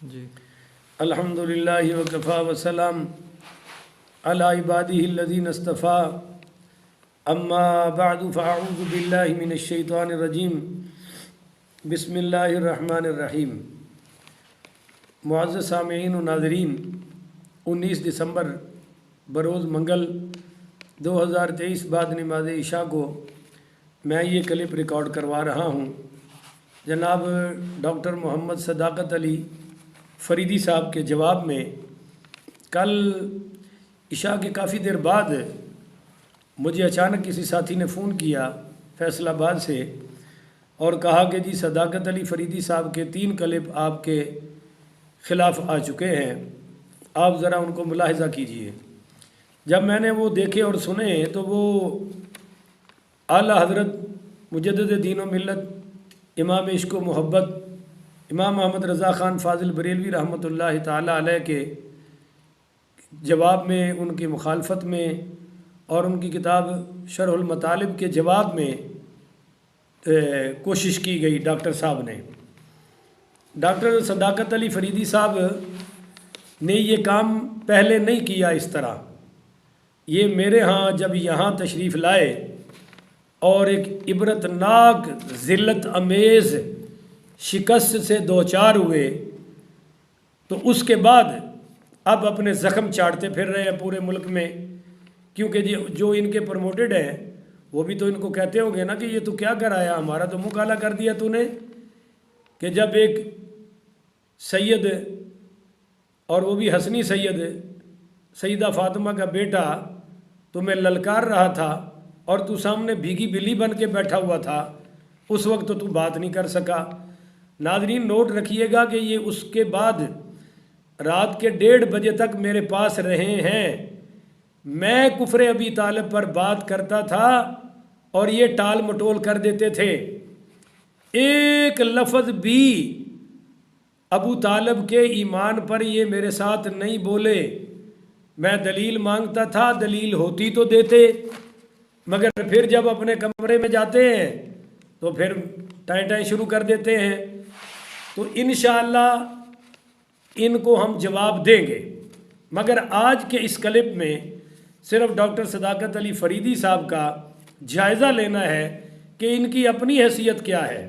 جی الحمدللہ وکفا وسلام علی عبادہ الذین اصطفیٰ اما بعد فاعوذ باللہ من الشیطان الرجیم بسم اللہ الرحمن الرحیم۔ معزز سامعین و ناظرین، 19 دسمبر بروز منگل 2023 بعد نماز عشاء کو میں یہ کلپ ریکارڈ کروا رہا ہوں۔ جناب ڈاکٹر محمد صداقت علی فریدی صاحب کے جواب میں کل عشاء کے کافی دیر بعد مجھے اچانک کسی ساتھی نے فون کیا فیصل آباد سے اور کہا کہ جی صداقت علی فریدی صاحب کے 3 کلپ آپ کے خلاف آ چکے ہیں، آپ ذرا ان کو ملاحظہ کیجئے۔ جب میں نے وہ دیکھے اور سنے تو وہ اعلیٰ حضرت مجدد دین و ملت امام عشق و محبت امام محمد رضا خان فاضل بریلوی رحمۃ اللہ تعالیٰ علیہ کے جواب میں، ان کی مخالفت میں اور ان کی کتاب شرح المطالب کے جواب میں کوشش کی گئی ڈاکٹر صاحب نے۔ ڈاکٹر صداقت علی فریدی صاحب نے یہ کام پہلے نہیں کیا اس طرح۔ یہ میرے ہاں جب یہاں تشریف لائے اور ایک عبرتناک ذلت امیز شکست سے دوچار ہوئے تو اس کے بعد اب اپنے زخم چاٹتے پھر رہے ہیں پورے ملک میں، کیونکہ جو ان کے پروموٹڈ ہیں وہ بھی تو ان کو کہتے ہوں گے نا کہ یہ تو کیا کر آیا، ہمارا تو منہ کالا کر دیا تو نے، کہ جب ایک سید اور وہ بھی حسنی سید سیدہ فاطمہ کا بیٹا تمہیں للکار رہا تھا اور تو سامنے بھیگی بلی بن کے بیٹھا ہوا تھا، اس وقت تو بات نہیں کر سکا۔ ناظرین نوٹ رکھیے گا کہ یہ اس کے بعد رات کے 1:30 بجے تک میرے پاس رہے ہیں۔ میں کفر ابی طالب پر بات کرتا تھا اور یہ ٹال مٹول کر دیتے تھے، ایک لفظ بھی ابو طالب کے ایمان پر یہ میرے ساتھ نہیں بولے۔ میں دلیل مانگتا تھا، دلیل ہوتی تو دیتے، مگر پھر جب اپنے کمرے میں جاتے ہیں تو پھر ٹائیں ٹائیں شروع کر دیتے ہیں۔ تو انشاءاللہ ان کو ہم جواب دیں گے، مگر آج کے اس کلپ میں صرف ڈاکٹر صداقت علی فریدی صاحب کا جائزہ لینا ہے کہ ان کی اپنی حیثیت کیا ہے،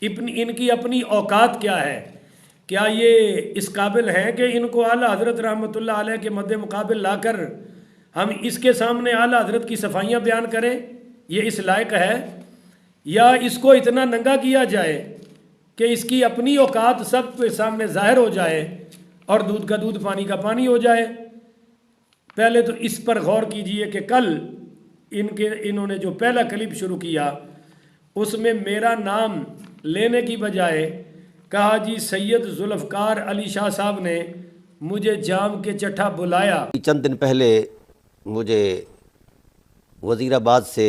ان کی اپنی اوقات کیا ہے، کیا یہ اس قابل ہیں کہ ان کو اعلیٰ حضرت رحمۃ اللہ علیہ کے مد مقابل لا کر ہم اس کے سامنے اعلیٰ حضرت کی صفائیاں بیان کریں، یہ اس لائق ہے، یا اس کو اتنا ننگا کیا جائے کہ اس کی اپنی اوقات سب کے سامنے ظاہر ہو جائے اور دودھ کا دودھ پانی کا پانی ہو جائے۔ پہلے تو اس پر غور کیجئے کہ کل انہوں نے جو پہلا کلپ شروع کیا اس میں میرا نام لینے کی بجائے کہا جی سید ذوالفقار علی شاہ صاحب نے مجھے جام کے چٹھا بلایا۔ چند دن پہلے مجھے وزیر آباد سے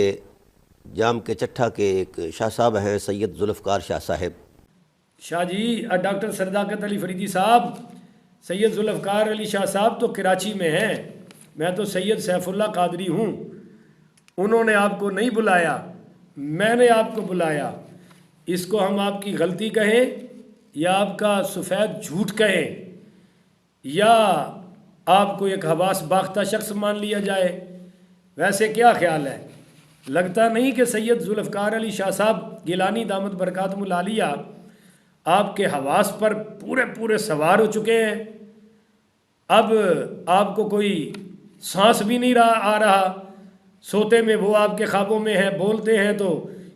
جام کے چٹھا کے ایک شاہ صاحب ہیں سید ذوالفقار شاہ صاحب، شاہ جی ڈاکٹر صداقت علی فریدی صاحب، سید ذوالفقار علی شاہ صاحب تو کراچی میں ہیں، میں تو سید سیف اللہ قادری ہوں، انہوں نے آپ کو نہیں بلایا، میں نے آپ کو بلایا۔ اس کو ہم آپ کی غلطی کہیں یا آپ کا سفید جھوٹ کہیں یا آپ کو ایک حواس باختہ شخص مان لیا جائے، ویسے کیا خیال ہے؟ لگتا نہیں کہ سید ذوالفقار علی شاہ صاحب گیلانی دامت برکاتہم العالیہ آپ کے حواس پر پورے سوار ہو چکے ہیں، اب آپ کو کوئی سانس بھی نہیں آ رہا، سوتے میں وہ آپ کے خوابوں میں ہیں، بولتے ہیں تو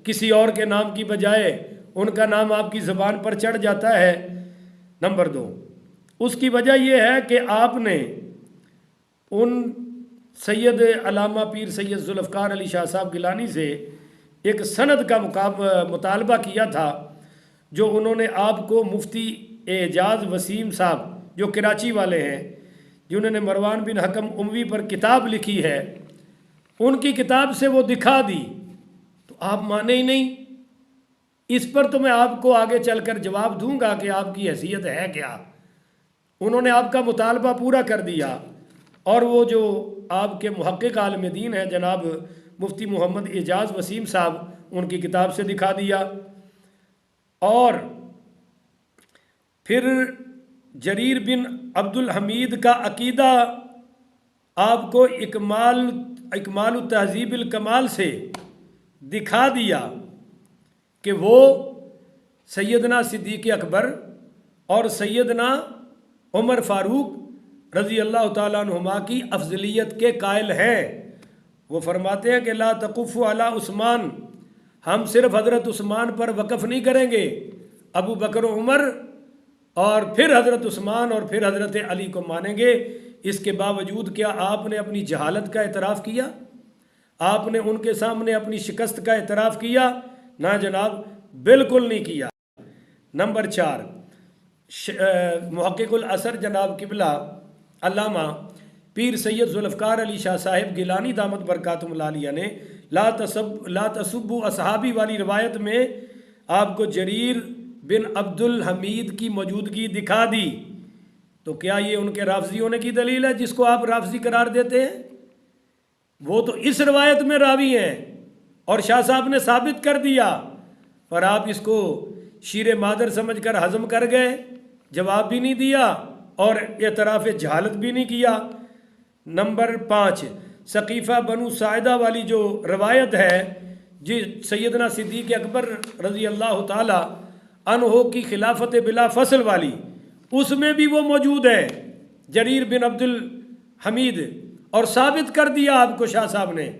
کسی اور کے نام کی بجائے ان کا نام آپ کی زبان پر چڑھ جاتا ہے۔ نمبر 2، اس کی وجہ یہ ہے کہ آپ نے ان سید علامہ پیر سید ذوالفقار علی شاہ صاحب گیلانی سے ایک سند کا مطالبہ کیا تھا جو انہوں نے آپ کو مفتی اعجاز وسیم صاحب جو کراچی والے ہیں، جنہوں نے مروان بن حکم اموی پر کتاب لکھی ہے، ان کی کتاب سے وہ دکھا دی، تو آپ مانے ہی نہیں۔ اس پر تو میں آپ کو آگے چل کر جواب دوں گا کہ آپ کی حیثیت ہے کیا۔ انہوں نے آپ کا مطالبہ پورا کر دیا اور وہ جو آپ کے محقق عالم دین ہیں جناب مفتی محمد اعجاز وسیم صاحب، ان کی کتاب سے دکھا دیا، اور پھر جریر بن عبد الحمید کا عقیدہ آپ کو اکمال التہذیب الکمال سے دکھا دیا کہ وہ سیدنا صدیق اکبر اور سیدنا عمر فاروق رضی اللہ تعالیٰ عنہما کی افضلیت کے قائل ہیں۔ وہ فرماتے ہیں کہ لا تقف علی عثمان، ہم صرف حضرت عثمان پر وقف نہیں کریں گے، ابو بکر و عمر اور پھر حضرت عثمان اور پھر حضرت علی کو مانیں گے۔ اس کے باوجود کیا آپ نے اپنی جہالت کا اعتراف کیا؟ آپ نے ان کے سامنے اپنی شکست کا اعتراف کیا؟ نہ جناب، بالکل نہیں کیا۔ نمبر 4، محقق الاثر جناب قبلہ علامہ پیر سید ذوالفقار علی شاہ صاحب گیلانی دامت برکاتہم العالیہ نے لا تسبوا اصحابی والی روایت میں آپ کو جریر بن عبد الحمید کی موجودگی دکھا دی، تو کیا یہ ان کے رافضی ہونے کی دلیل ہے جس کو آپ رافضی قرار دیتے ہیں؟ وہ تو اس روایت میں راوی ہیں اور شاہ صاحب نے ثابت کر دیا، پر آپ اس کو شیر مادر سمجھ کر ہضم کر گئے، جواب بھی نہیں دیا اور اعتراف جہالت بھی نہیں کیا۔ نمبر 5، ثقیفہ بنو ساعدہ والی جو روایت ہے جی سیدنا صدیق اکبر رضی اللہ تعالی عنہ کی خلافت بلا فصل والی، اس میں بھی وہ موجود ہے جریر بن عبد الحمید، اور ثابت کر دیا آپ کو شاہ صاحب نے،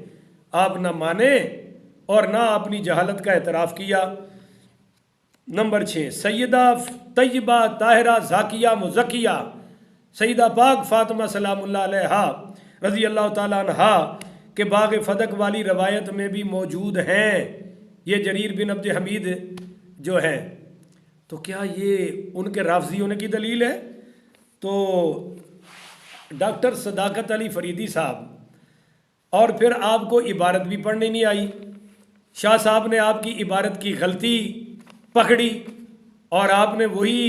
آپ نہ مانے اور نہ اپنی جہالت کا اعتراف کیا۔ نمبر 6، سیدہ طیبہ طاہرہ زاکیہ مزکیہ سیدہ پاک فاطمہ سلام اللہ علیہا رضی اللہ تعالیٰ عنہا کے باغ فدق والی روایت میں بھی موجود ہیں یہ جریر بن عبد حمید جو ہے، تو کیا یہ ان کے رافضی ہونے کی دلیل ہے؟ تو ڈاکٹر صداقت علی فریدی صاحب، اور پھر آپ کو عبارت بھی پڑھنی نہیں آئی، شاہ صاحب نے آپ کی عبارت کی غلطی پکڑی اور آپ نے وہی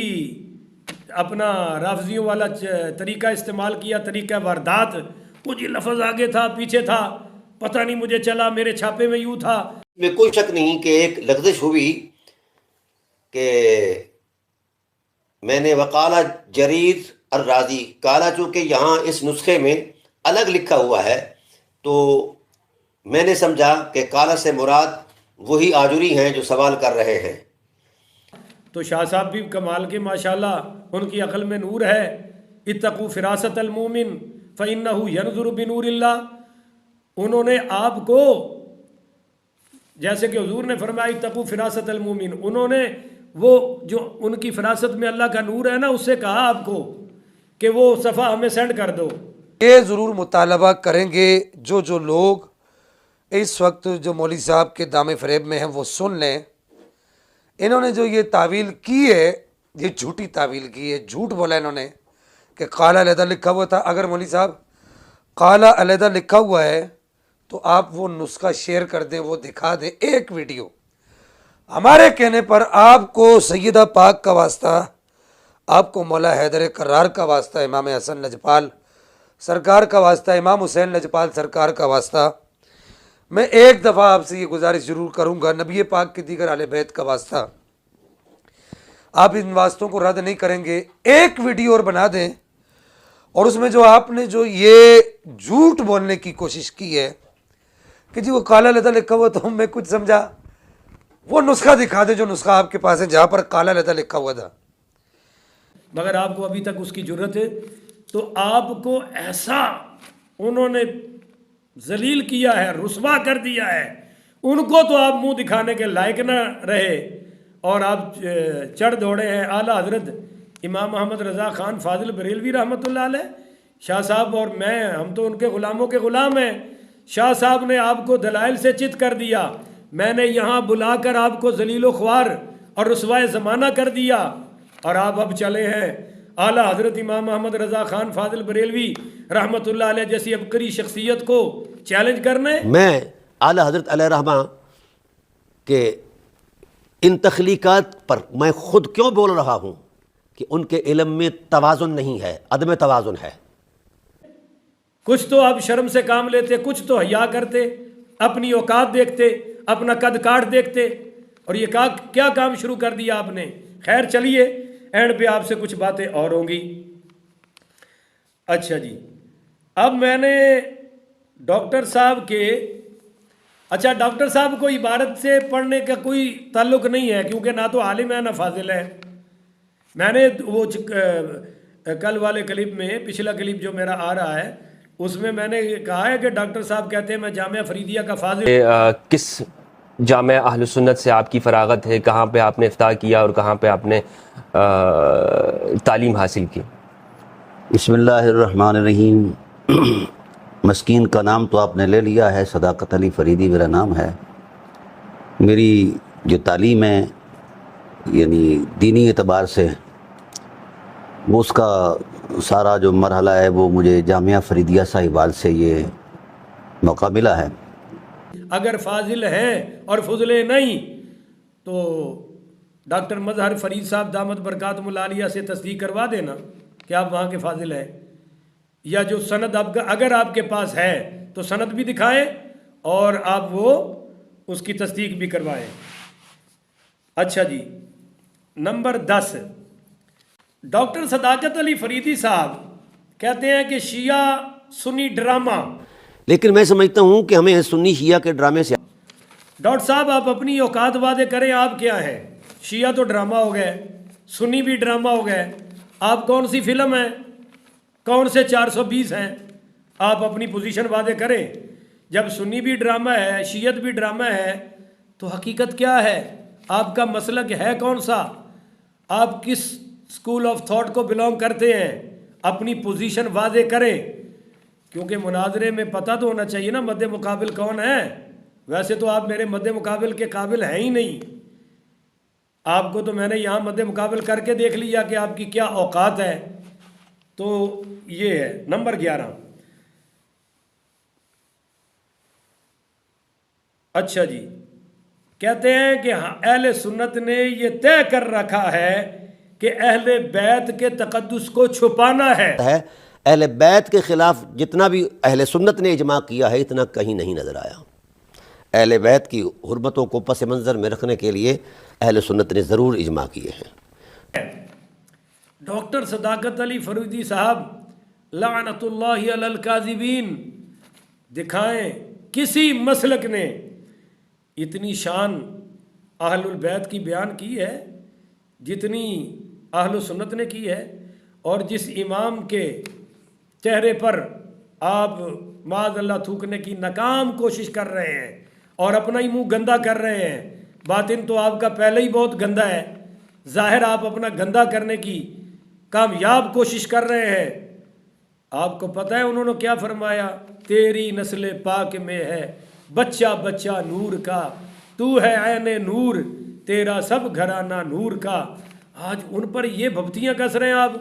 اپنا رافضیوں والا طریقہ استعمال کیا، طریقہ واردات، وہ جی لفظ آگے تھا پیچھے تھا، پتہ نہیں مجھے چلا، میرے چھاپے میں یوں تھا۔ میں کوئی شک نہیں کہ ایک لغزش ہوئی کہ میں نے وقالہ جریر الرازی کالا، چونکہ یہاں اس نسخے میں الگ لکھا ہوا ہے تو میں نے سمجھا کہ کالا سے مراد وہی آجری ہیں جو سوال کر رہے ہیں۔ تو شاہ صاحب بھی کمال کے ماشاءاللہ، ان کی عقل میں نور ہے۔ اتقوا فراست المومن فإنہ ینظر بنور اللہ، انہوں نے آپ کو جیسے کہ حضور نے فرمایا اتقوا فراست المومن، انہوں نے وہ جو ان کی فراست میں اللہ کا نور ہے نا، اس سے کہا آپ کو کہ وہ صفحہ ہمیں سینڈ کر دو۔ یہ ضرور مطالبہ کریں گے جو لوگ اس وقت جو مولوی صاحب کے دامے فریب میں ہیں وہ سن لیں، انہوں نے جو یہ تعویل کی ہے یہ جھوٹی تعویل کی ہے، جھوٹ بولا انہوں نے کہ قال علیحدہ لکھا ہوا تھا۔ اگر مولوی صاحب قال علیحدہ لکھا ہوا ہے تو آپ وہ نسخہ شیئر کر دیں، وہ دکھا دیں ایک ویڈیو، ہمارے کہنے پر آپ کو سیدہ پاک کا واسطہ، آپ کو مولا حیدر کرار کا واسطہ، امام حسن لجپال سرکار کا واسطہ، امام حسین لجپال سرکار کا واسطہ، میں ایک دفعہ آپ سے یہ گزارش ضرور کروں گا، نبی پاک کی دیگر اہل بیت کا واسطہ، آپ ان واسطوں کو رد نہیں کریں گے، ایک ویڈیو اور بنا دیں، اور اس میں جو آپ نے جو یہ جھوٹ بولنے کی کوشش کی ہے کہ جی وہ کالا لتا لکھا ہوا تو میں کچھ سمجھا، وہ نسخہ دکھا دیں جو نسخہ آپ کے پاس ہے جہاں پر کالا لتا لکھا ہوا تھا۔ مگر آپ کو ابھی تک اس کی جرت ہے تو آپ کو ایسا انہوں نے ذلیل کیا ہے، رسوا کر دیا ہے، ان کو تو آپ منہ دکھانے کے لائق نہ رہے اور آپ چڑھ دوڑے ہیں اعلیٰ حضرت امام محمد رضا خان فاضل بریلوی رحمۃ اللہ علیہ، شاہ صاحب اور میں، ہم تو ان کے غلاموں کے غلام ہیں۔ شاہ صاحب نے آپ کو دلائل سے چت کر دیا، میں نے یہاں بلا کر آپ کو ذلیل و خوار اور رسوائے زمانہ کر دیا، اور آپ اب چلے ہیں اعلیٰ حضرت امام محمد رضا خان فاضل بریلوی رحمۃ اللہ علیہ جیسی عبقری شخصیت کو چیلنج کرنے۔ میں اعلیٰ حضرت علیہ رحمہ کہ ان تخلیقات پر میں خود کیوں بول رہا ہوں کہ ان کے علم میں توازن نہیں ہے، عدم توازن ہے۔ کچھ تو آپ شرم سے کام لیتے، کچھ تو حیا کرتے، اپنی اوقات دیکھتے، اپنا قد کاٹ دیکھتے، اور یہ کیا کام شروع کر دیا آپ نے۔ خیر چلیے، اینڈ پہ آپ سے کچھ باتیں اور ہوں گی. اچھا جی, اب میں نے ڈاکٹر صاحب کے, اچھا ڈاکٹر صاحب کو عبارت سے پڑھنے کا کوئی تعلق نہیں ہے کیونکہ نہ تو عالم ہے نہ فاضل ہے. میں نے وہ کل والے کلپ میں, پچھلا کلپ جو میرا آ رہا ہے اس میں نے کہا ہے کہ ڈاکٹر صاحب کہتے ہیں میں جامعہ فریدیہ کا فاضل. کس جامعہ اہل سنت سے آپ کی فراغت ہے, کہاں پہ آپ نے افتاح کیا اور کہاں پہ آپ نے تعلیم حاصل کی؟ بسم اللہ الرحمن الرحیم. مسکین کا نام تو آپ نے لے لیا ہے, صداقت علی فریدی میرا نام ہے. میری جو تعلیم ہے یعنی دینی اعتبار سے وہ اس کا سارا جو مرحلہ ہے وہ مجھے جامعہ فریدیہ ساہیوال سے یہ موقع ملا ہے. اگر فاضل ہیں اور فضلے نہیں تو ڈاکٹر مظہر فرید صاحب دامت برکاتہم العالیہ سے تصدیق کروا دینا کہ آپ وہاں کے فاضل ہیں, یا جو سند آپ کا اگر آپ کے پاس ہے تو سند بھی دکھائیں اور آپ وہ اس کی تصدیق بھی کروائیں. اچھا جی, نمبر 10, ڈاکٹر صداقت علی فریدی صاحب کہتے ہیں کہ شیعہ سنی ڈرامہ. لیکن میں سمجھتا ہوں کہ ہمیں سنی شیعہ کے ڈرامے سے ڈاکٹر صاحب آپ اپنی اوقات واضح کریں, آپ کیا ہیں؟ شیعہ تو ڈرامہ ہو گئے, سنی بھی ڈرامہ ہو گئے, آپ کون سی فلم ہیں, کون سے 420 ہیں؟ آپ اپنی پوزیشن واضح کریں. جب سنی بھی ڈرامہ ہے, شیعت بھی ڈرامہ ہے, تو حقیقت کیا ہے؟ آپ کا مسلک ہے کون سا؟ آپ کس اسکول آف تھاٹ کو بلانگ کرتے ہیں؟ اپنی پوزیشن واضح کریں, کیونکہ مناظرے میں پتہ تو ہونا چاہیے نا مد مقابل کون ہے. ویسے تو آپ میرے مد مقابل کے قابل ہیں ہی نہیں. آپ کو تو میں نے یہاں مد مقابل کر کے دیکھ لیا کہ آپ کی کیا اوقات ہے. تو یہ ہے نمبر 11. اچھا جی, کہتے ہیں کہ اہل سنت نے یہ طے کر رکھا ہے کہ اہل بیت کے تقدس کو چھپانا ہے. اہل بیت کے خلاف جتنا بھی اہل سنت نے اجماع کیا ہے اتنا کہیں نہیں نظر آیا. اہل بیت کی حرمتوں کو پس منظر میں رکھنے کے لیے اہل سنت نے ضرور اجماع کیے ہیں. ڈاکٹر صداقت علی فریدی صاحب لعنت اللہ علی الکاذبین, دکھائیں کسی مسلک نے اتنی شان اہل البیت کی بیان کی ہے جتنی اہل سنت نے کی ہے, اور جس امام کے چہرے پر آپ معاذ اللہ تھوکنے کی ناکام کوشش کر رہے ہیں اور اپنا ہی منہ گندا کر رہے ہیں. باطن تو آپ کا پہلے ہی بہت گندا ہے, ظاہر آپ اپنا گندا کرنے کی کامیاب کوشش کر رہے ہیں. آپ کو پتہ ہے انہوں نے کیا فرمایا؟ تیری نسل پاک میں ہے بچہ بچہ نور کا, تو ہے عین نور, تیرا سب گھرانہ نور کا. آج ان پر یہ بھبتیاں کس رہے ہیں آپ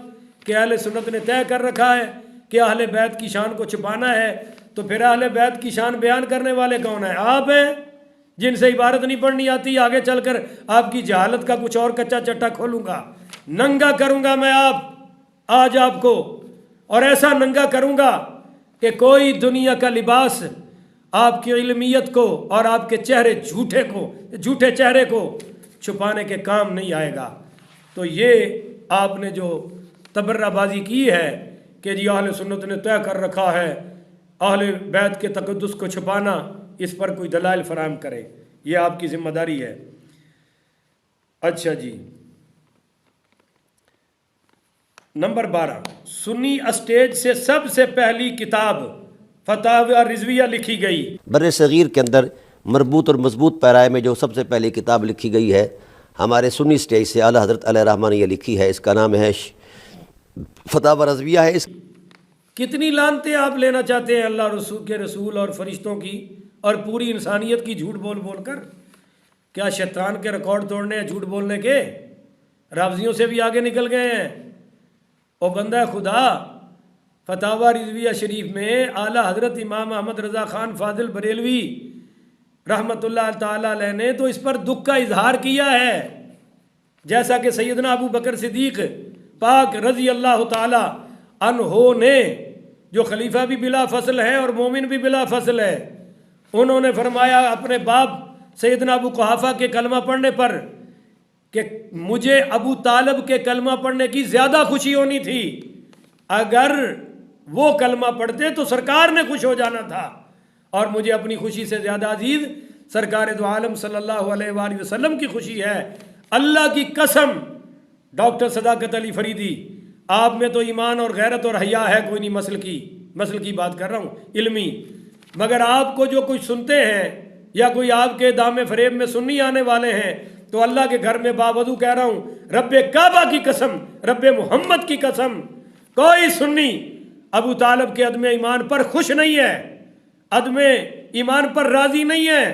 کہ اہل سنت نے طے کر رکھا ہے کہ اہل بیت کی شان کو چھپانا ہے. تو پھر اہل بیت کی شان بیان کرنے والے کون ہیں؟ آپ ہیں جن سے عبارت نہیں پڑھنی آتی. آگے چل کر آپ کی جہالت کا کچھ اور کچا چٹا کھولوں گا, ننگا کروں گا میں آج آپ کو, اور ایسا ننگا کروں گا کہ کوئی دنیا کا لباس آپ کی علمیت کو اور آپ کے جھوٹے چہرے کو چھپانے کے کام نہیں آئے گا. تو یہ آپ نے جو تبرہ بازی کی ہے کہ جی اہل سنت نے طے کر رکھا ہے اہل بیت کے تقدس کو چھپانا, اس پر کوئی دلائل فراہم کرے, یہ آپ کی ذمہ داری ہے. اچھا جی, نمبر 12, سنی اسٹیج سے سب سے پہلی کتاب فتاوی رضویہ لکھی گئی. بر صغیر کے اندر مربوط اور مضبوط پیرائے میں جو سب سے پہلی کتاب لکھی گئی ہے ہمارے سنی اسٹیج سے اعلیٰ حضرت علیہ الرحمٰ نے یہ لکھی ہے. اس کا نام ہے فتاوی رضویہ ہے. کتنی لعنتیں آپ لینا چاہتے ہیں اللہ رسول کے رسول اور فرشتوں کی اور پوری انسانیت کی جھوٹ بول بول کر؟ کیا شیطان کے ریکارڈ توڑنے ہیں جھوٹ بولنے کے؟ رافضیوں سے بھی آگے نکل گئے ہیں. او بندہ خدا, فتاوی رضویہ شریف میں اعلیٰ حضرت امام احمد رضا خان فاضل بریلوی رحمۃ اللہ تعالی علیہ نے تو اس پر دکھ کا اظہار کیا ہے, جیسا کہ سیدنا ابو بکر صدیق پاک رضی اللہ تعالی عنہ نے, جو خلیفہ بھی بلا فصل ہے اور مومن بھی بلا فصل ہے, انہوں نے فرمایا اپنے باپ سیدنا ابو قحافہ کے کلمہ پڑھنے پر کہ مجھے ابو طالب کے کلمہ پڑھنے کی زیادہ خوشی ہونی تھی. اگر وہ کلمہ پڑھتے تو سرکار نے خوش ہو جانا تھا، اور مجھے اپنی خوشی سے زیادہ عزیز سرکار دو عالم صلی اللہ علیہ وآلہ وسلم کی خوشی ہے. اللہ کی قسم ڈاکٹر صداقت علی فریدی، آپ میں تو ایمان اور غیرت اور حیا ہے کوئی نہیں، مسل کی بات کر رہا ہوں، علمی. مگر آپ کو جو کچھ سنتے ہیں یا کوئی آپ کے دام فریب میں سنی آنے والے ہیں، تو اللہ کے گھر میں باوضو کہہ رہا ہوں، رب کعبہ کی قسم، رب محمد کی قسم، کوئی سنی ابو طالب کے عدم ایمان پر خوش نہیں ہے، عدم ایمان پر راضی نہیں ہے،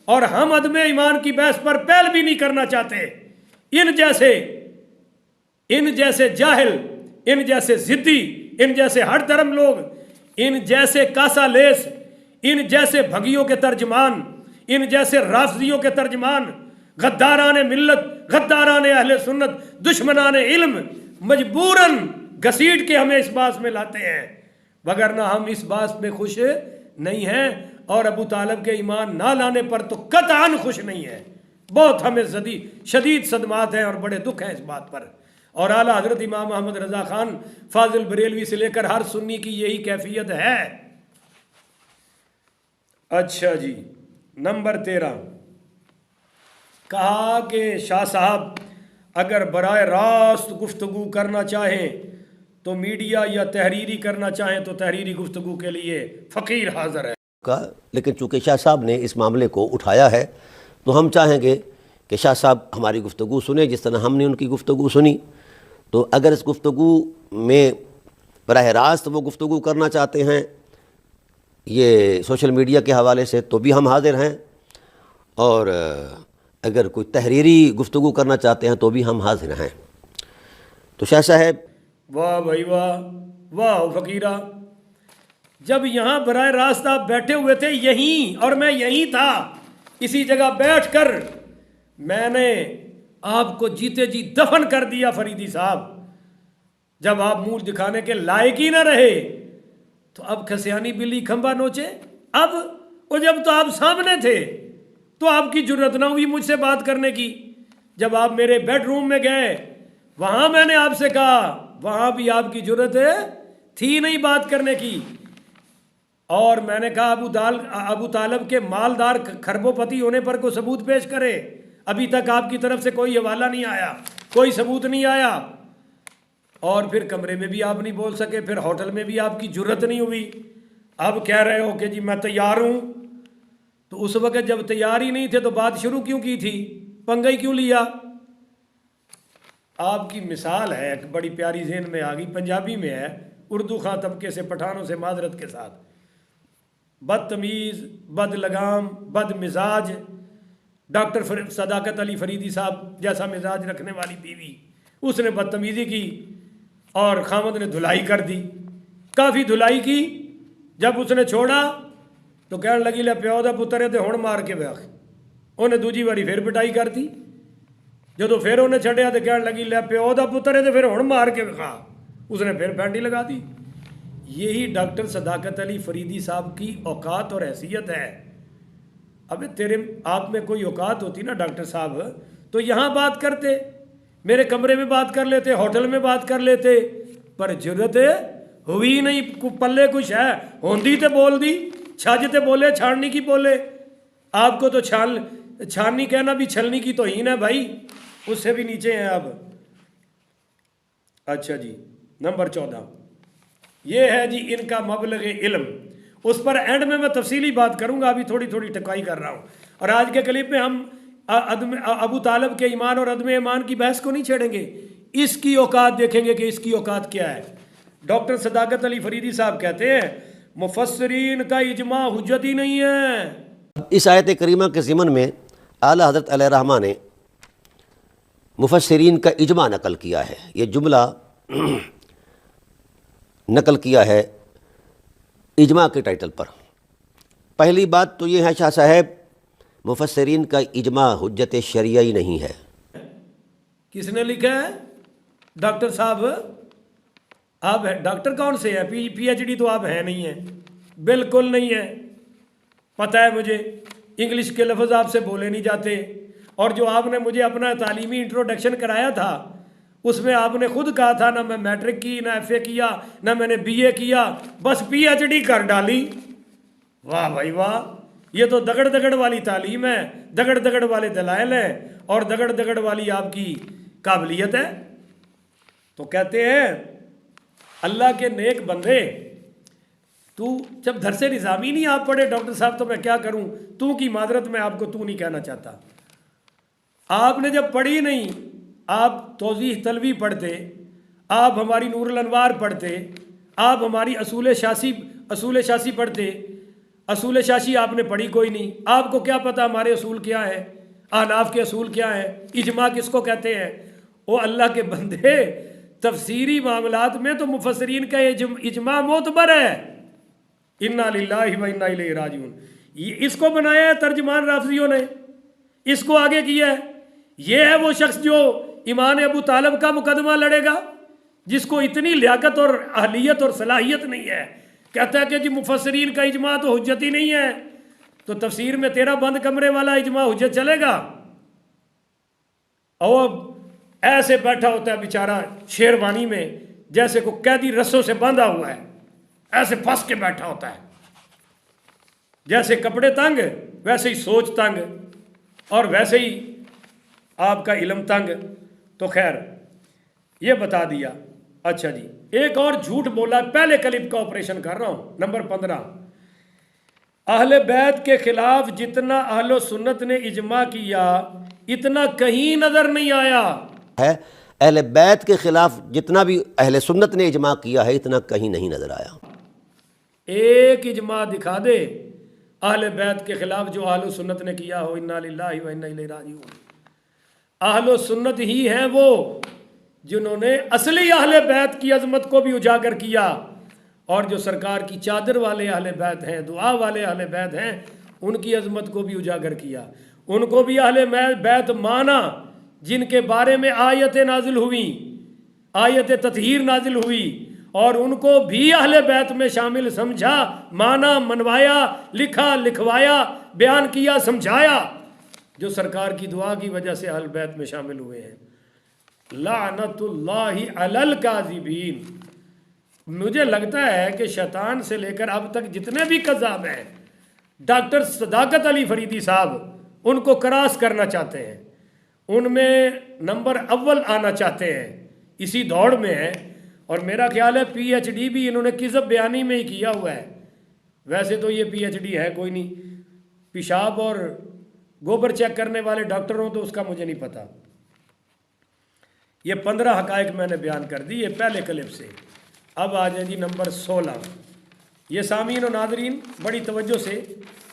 اور ہم عدم ایمان کی بحث پر پہل بھی نہیں کرنا چاہتے. ان جیسے جاہل، ان جیسے ضدی، ان جیسے ہر دھرم لوگ، ان جیسے کاسا لیس، ان جیسے بھگیوں کے ترجمان، ان جیسے رافضیوں کے ترجمان، غداران ملت، غداران اہل سنت، دشمنان علم مجبوراً گھسیٹ کے ہمیں اس بات میں لاتے ہیں، وگرنہ ہم اس بات میں خوش نہیں ہیں، اور ابو طالب کے ایمان نہ لانے پر تو قطعاً خوش نہیں ہے. بہت ہمیں شدید صدمات ہیں اور بڑے دکھ ہیں اس بات پر. اور اعلیٰ حضرت امام محمد رضا خان فاضل بریلوی سے لے کر ہر سنی کی یہی کیفیت ہے. اچھا جی، نمبر 13 کہا کہ شاہ صاحب اگر براہ راست گفتگو کرنا چاہیں تو میڈیا، یا تحریری کرنا چاہیں تو تحریری گفتگو کے لیے فقیر حاضر ہے. لیکن چونکہ شاہ صاحب نے اس معاملے کو اٹھایا ہے تو ہم چاہیں گے کہ شاہ صاحب ہماری گفتگو سنیں جس طرح ہم نے ان کی گفتگو سنی. تو اگر اس گفتگو میں براہ راست وہ گفتگو کرنا چاہتے ہیں یہ سوشل میڈیا کے حوالے سے تو بھی ہم حاضر ہیں، اور اگر کوئی تحریری گفتگو کرنا چاہتے ہیں تو بھی ہم حاضر ہیں. تو شاہ صاحب، واہ بھائی واہ، واہ فقیرہ، جب یہاں براہ راست آپ بیٹھے ہوئے تھے یہیں، اور میں یہیں تھا، اسی جگہ بیٹھ کر میں نے آپ کو جیتے جی دفن کر دیا فریدی صاحب. جب آپ منہ دکھانے کے لائق ہی نہ رہے تو اب کھسیانی بلی کھمبا نوچے. اب وہ جب تو آپ سامنے تھے تو آپ کی جرت نہ ہوئی مجھ سے بات کرنے کی. جب آپ میرے بیڈ روم میں گئے وہاں میں نے آپ سے کہا، وہاں بھی آپ کی جرت تھی نہیں بات کرنے کی. اور میں نے کہا ابو طالب کے مالدار کھربوں پتی ہونے پر کوئی ثبوت پیش کرے. ابھی تک آپ کی طرف سے کوئی حوالہ نہیں آیا، کوئی ثبوت نہیں آیا. اور پھر کمرے میں بھی آپ نہیں بول سکے، پھر ہوٹل میں بھی آپ کی جرت نہیں ہوئی. اب کہہ رہے ہو کہ جی میں تیار ہوں. تو اس وقت جب تیار ہی نہیں تھے تو بات شروع کیوں کی تھی، پنگا ہی کیوں لیا؟ آپ کی مثال ہے ایک بڑی پیاری ذہن میں آ گئی، پنجابی میں ہے، اردو خواں طبقے سے پٹھانوں سے معذرت کے ساتھ. بدتمیز، بد لگام، بد مزاج، ڈاکٹر صداقت علی فریدی صاحب جیسا مزاج رکھنے والی بیوی، اس نے بدتمیزی کی اور خامد نے دھلائی کر دی. کافی دھلائی کی. جب اس نے چھوڑا تو کہنے لگی لے پیو دا پتر ہے تے ہن مار کے ویکھ. انہیں دوجی باری پھر پٹائی کر دی. جدو پھر انہیں چھڈیا تو کہنے لگی لے پیو دا پتر ہے تے پھر ہن مار کے وکھا. اس نے پھر پینٹی لگا دی. یہی ڈاکٹر صداقت علی فریدی صاحب کی اوقات اور حیثیت ہے. اب آپ میں کوئی اوقات ہوتی نا ڈاکٹر صاحب تو یہاں بات کرتے، میرے کمرے میں بات کر لیتے، ہوٹل میں بات کر لیتے، پر جرت ہوئی نہیں. پلے کچھ ہے ہوندی تے بول دی، چھج تے بولے، چھاننی کی بولے. آپ کو تو چھاننی کہنا بھی چھلنی کی توہین ہے بھائی، اس سے بھی نیچے ہیں آپ. اچھا جی، نمبر 14 یہ ہے جی ان کا مبلغ علم. اس پر اینڈ میں تفصیلی بات کروں گا، ابھی تھوڑی تھوڑی ٹکائی کر رہا ہوں. اور آج کے کلپ میں ہم ابو طالب کے ایمان اور عدم ایمان کی بحث کو نہیں چھیڑیں گے، اس کی اوقات دیکھیں گے کہ اس کی اوقات کیا ہے. ڈاکٹر صداقت علی فریدی صاحب کہتے ہیں مفسرین کا اجماع حجت ہی نہیں ہے. اس آیت کریمہ کے ضمن میں اعلیٰ حضرت علیہ الرحمہ نے مفسرین کا اجماع نقل کیا ہے. یہ جملہ نقل کیا ہے اجماع کے ٹائٹل پر. پہلی بات تو یہ ہے شاہ صاحب، مفسرین کا اجماع حجت شرعی نہیں ہے. کس نے لکھا ہے؟ ڈاکٹر صاحب. آپ ڈاکٹر کون سے ہیں؟ پی ایچ ڈی تو آپ ہیں نہیں ہیں، بالکل نہیں ہے. پتہ ہے مجھے انگلش کے لفظ آپ سے بولے نہیں جاتے، اور جو آپ نے مجھے اپنا تعلیمی انٹروڈکشن کرایا تھا اس میں آپ نے خود کہا تھا نہ میں میٹرک کی، نہ ایف اے کیا، نہ میں نے بی اے کیا، بس پی ایچ ڈی کر ڈالی۔ واہ بھائی واہ، یہ تو دگڑ دگڑ والی تعلیم ہے، دگڑ دگڑ والے دلائل ہیں اور دگڑ دگڑ والی آپ کی قابلیت ہے۔ تو کہتے ہیں اللہ کے نیک بندے، تو جب درس نظامی نہیں آپ پڑھے ڈاکٹر صاحب تو میں کیا کروں، تو کی معذرت میں آپ کو تو نہیں کہنا چاہتا، آپ نے جب پڑھی نہیں، آپ توضیح تلوی پڑھتے، آپ ہماری نور الانوار پڑھتے، آپ ہماری اصول شاسی پڑھتے، اصول شاشی آپ نے پڑھی کوئی نہیں، آپ کو کیا پتہ ہمارے اصول کیا ہے، احناف کے اصول کیا ہے، اجماع کس کو کہتے ہیں۔ او اللہ کے بندے، تفسیری معاملات میں تو مفسرین کا اجماع معتبر ہے۔ انا للہ و انا الیہ راجعون، اس کو بنایا ہے ترجمان رافضیوں نے، اس کو آگے کیا ہے۔ یہ ہے وہ شخص جو ایمان ابو طالب کا مقدمہ لڑے گا، جس کو اتنی لیاقت اور اہلیت اور صلاحیت نہیں ہے، کہتا ہے کہ جی مفسرین کا اجماع تو حجت ہی نہیں ہے، تو تفسیر میں تیرا بند کمرے والا اجماع حجت چلے گا؟ اور ایسے بیٹھا ہوتا ہے بیچارہ شیروانی میں، جیسے کو قیدی رسوں سے باندھا ہوا ہے، ایسے پھنس کے بیٹھا ہوتا ہے، جیسے کپڑے تنگ ویسے ہی سوچ تنگ، اور ویسے ہی آپ کا علم تنگ۔ تو خیر یہ بتا دیا۔ اچھا جی، ایک اور جھوٹ بولا، پہلے کلپ کا آپریشن کر رہا ہوں، نمبر 15، اہل بیت کے خلاف جتنا اہل سنت نے اجماع کیا اتنا کہیں نظر نہیں آیا ہے، اہل بیت کے خلاف جتنا بھی اہل سنت نے اجماع کیا ہے اتنا کہیں نہیں نظر آیا۔ ایک اجماع دکھا دے اہل بیت کے خلاف جو اہل سنت نے کیا ہو۔ انا للہ و انا الیہ راجعون۔ اہل سنت ہی ہیں وہ جنہوں نے اصلی اہل بیت کی عظمت کو بھی اجاگر کیا، اور جو سرکار کی چادر والے اہل بیت ہیں، دعا والے اہل بیت ہیں، ان کی عظمت کو بھی اجاگر کیا، ان کو بھی اہل بیت مانا جن کے بارے میں آیت نازل ہوئی، آیت تطہیر نازل ہوئی، اور ان کو بھی اہل بیت میں شامل سمجھا، مانا، منوایا، لکھا، لکھوایا، بیان کیا، سمجھایا، جو سرکار کی دعا کی وجہ سے اہل بیت میں شامل ہوئے ہیں۔ لعنت اللہ علی الکاذبین۔ مجھے لگتا ہے کہ شیطان سے لے کر اب تک جتنے بھی کذاب ہیں، ڈاکٹر صداقت علی فریدی صاحب ان کو کراس کرنا چاہتے ہیں، ان میں نمبر اول آنا چاہتے ہیں، اسی دوڑ میں ہیں، اور میرا خیال ہے پی ایچ ڈی بھی انہوں نے کذب بیانی میں ہی کیا ہوا ہے۔ ویسے تو یہ پی ایچ ڈی ہے کوئی نہیں، پیشاب اور گوبر چیک کرنے والے ڈاکٹر ہوں تو اس کا مجھے نہیں پتا۔ یہ 15 حقائق میں نے بیان کر دی، یہ پہلے کلپ سے۔ اب آ جائیں جی نمبر 16۔ یہ سامعین و ناظرین بڑی توجہ سے،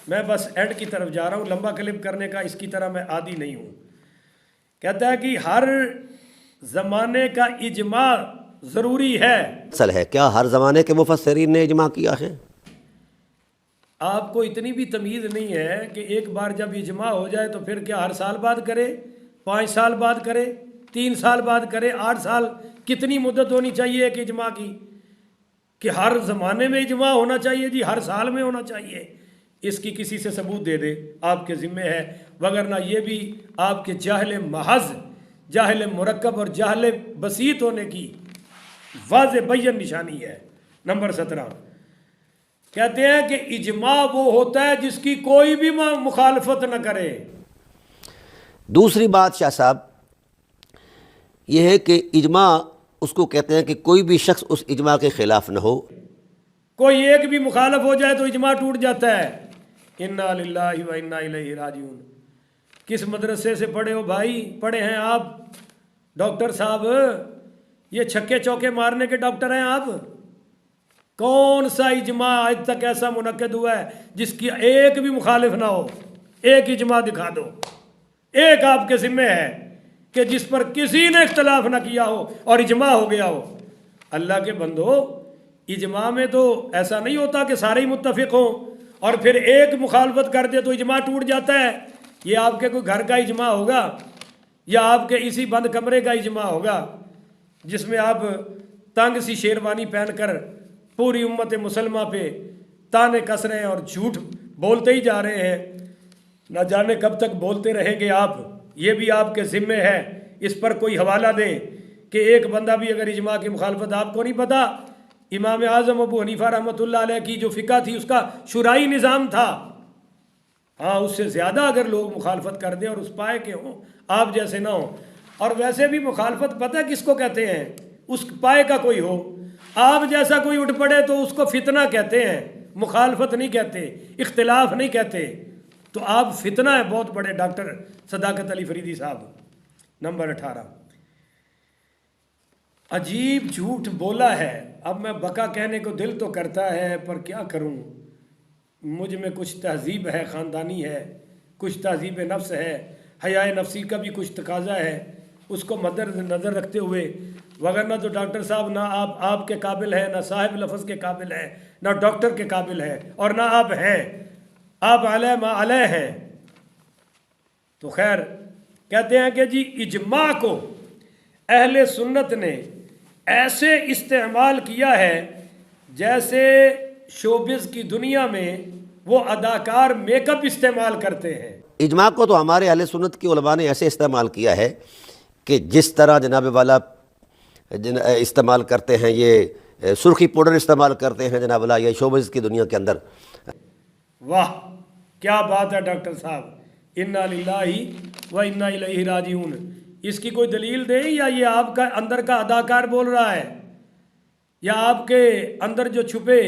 میں بس اینڈ کی طرف جا رہا ہوں، لمبا کلپ کرنے کا اس کی طرح میں عادی نہیں ہوں۔ کہتا ہے کہ ہر زمانے کا اجماع ضروری ہے۔ اصل ہے کیا ہر زمانے کے مفسرین نے اجماع کیا ہے؟ آپ کو اتنی بھی تمیز نہیں ہے کہ ایک بار جب اجماع ہو جائے تو پھر کیا ہر سال بعد کرے، 5 سال بعد کرے، 3 سال بعد کرے، 8 سال؟ کتنی مدت ہونی چاہیے ایک اجماع کی؟ کہ ہر زمانے میں اجماع ہونا چاہیے جی، ہر سال میں ہونا چاہیے؟ اس کی کسی سے ثبوت دے دے، آپ کے ذمے ہے، وگرنہ یہ بھی آپ کے جاہل محض، جاہل مرکب اور جاہل بسیط ہونے کی واضح بین نشانی ہے۔ نمبر 17 کہتے ہیں کہ اجماع وہ ہوتا ہے جس کی کوئی بھی مخالفت نہ کرے۔ دوسری بات شاہ صاحب یہ ہے کہ اجماع اس کو کہتے ہیں کہ کوئی بھی شخص اس اجماع کے خلاف نہ ہو، کوئی ایک بھی مخالف ہو جائے تو اجماع ٹوٹ جاتا ہے۔ انا للہ و انا الیہ راجعون۔ کس مدرسے سے پڑھے ہو بھائی؟ پڑھے ہیں آپ ڈاکٹر صاحب؟ یہ چھکے چوکے مارنے کے ڈاکٹر ہیں آپ؟ کون سا اجماع آج تک ایسا منعقد ہوا ہے جس کی ایک بھی مخالف نہ ہو؟ ایک اجماع دکھا دو، ایک آپ کے ذمے ہے کہ جس پر کسی نے اختلاف نہ کیا ہو اور اجماع ہو گیا ہو۔ اللہ کے بندو، اجماع میں تو ایسا نہیں ہوتا کہ سارے ہی متفق ہوں اور پھر ایک مخالفت کر دے تو اجماع ٹوٹ جاتا ہے۔ یہ آپ کے کوئی گھر کا اجماع ہوگا یا آپ کے اسی بند کمرے کا اجماع ہوگا جس میں آپ تنگ سی شیروانی پہن کر پوری امت مسلمہ پہ تانے کس رہے ہیں اور جھوٹ بولتے ہی جا رہے ہیں۔ نہ جانے کب تک بولتے رہیں گے آپ، یہ بھی آپ کے ذمے ہے، اس پر کوئی حوالہ دیں کہ ایک بندہ بھی اگر اجماع کی مخالفت، آپ کو نہیں پتہ امام اعظم ابو حنیفہ رحمۃ اللہ علیہ کی جو فقہ تھی اس کا شورائی نظام تھا، ہاں اس سے زیادہ اگر لوگ مخالفت کر دیں اور اس پائے کے ہوں، آپ جیسے نہ ہوں. اور ویسے بھی مخالفت پتہ کس کو کہتے ہیں؟ اس پائے کا کوئی ہو، آپ جیسا کوئی اٹھ پڑے تو اس کو فتنہ کہتے ہیں، مخالفت نہیں کہتے، اختلاف نہیں کہتے. تو آپ فتنہ ہے بہت بڑے ڈاکٹر صداقت علی فریدی صاحب. نمبر 18، عجیب جھوٹ بولا ہے. اب میں بکا کہنے کو دل تو کرتا ہے پر کیا کروں، مجھ میں کچھ تہذیب ہے، خاندانی ہے، کچھ تہذیب نفس ہے، حیاء نفسی کا بھی کچھ تقاضا ہے، اس کو مد نظر رکھتے ہوئے. وگرنہ تو ڈاکٹر صاحب نہ آپ کے قابل ہیں، نہ صاحب لفظ کے قابل ہیں، نہ ڈاکٹر کے قابل ہیں، اور نہ آپ ہیں، آپ علیہ ما علیہ ہیں. تو خیر کہتے ہیں کہ جی اجماع کو اہل سنت نے ایسے استعمال کیا ہے جیسے شوبز کی دنیا میں وہ اداکار میک اپ استعمال کرتے ہیں. اجماع کو تو ہمارے اہل سنت کی علماء نے ایسے استعمال کیا ہے کہ جس طرح جناب والا استعمال کرتے ہیں، یہ سرخی پاؤڈر استعمال کرتے ہیں جناب والا یہ شوبز کی دنیا کے اندر. واہ کیا بات ہے ڈاکٹر صاحب، انا للہ و انا الیہ راجعون. اس کی کوئی دلیل دیں، یا یہ آپ کا اندر کا اداکار بول رہا ہے، یا آپ کے اندر جو چھپے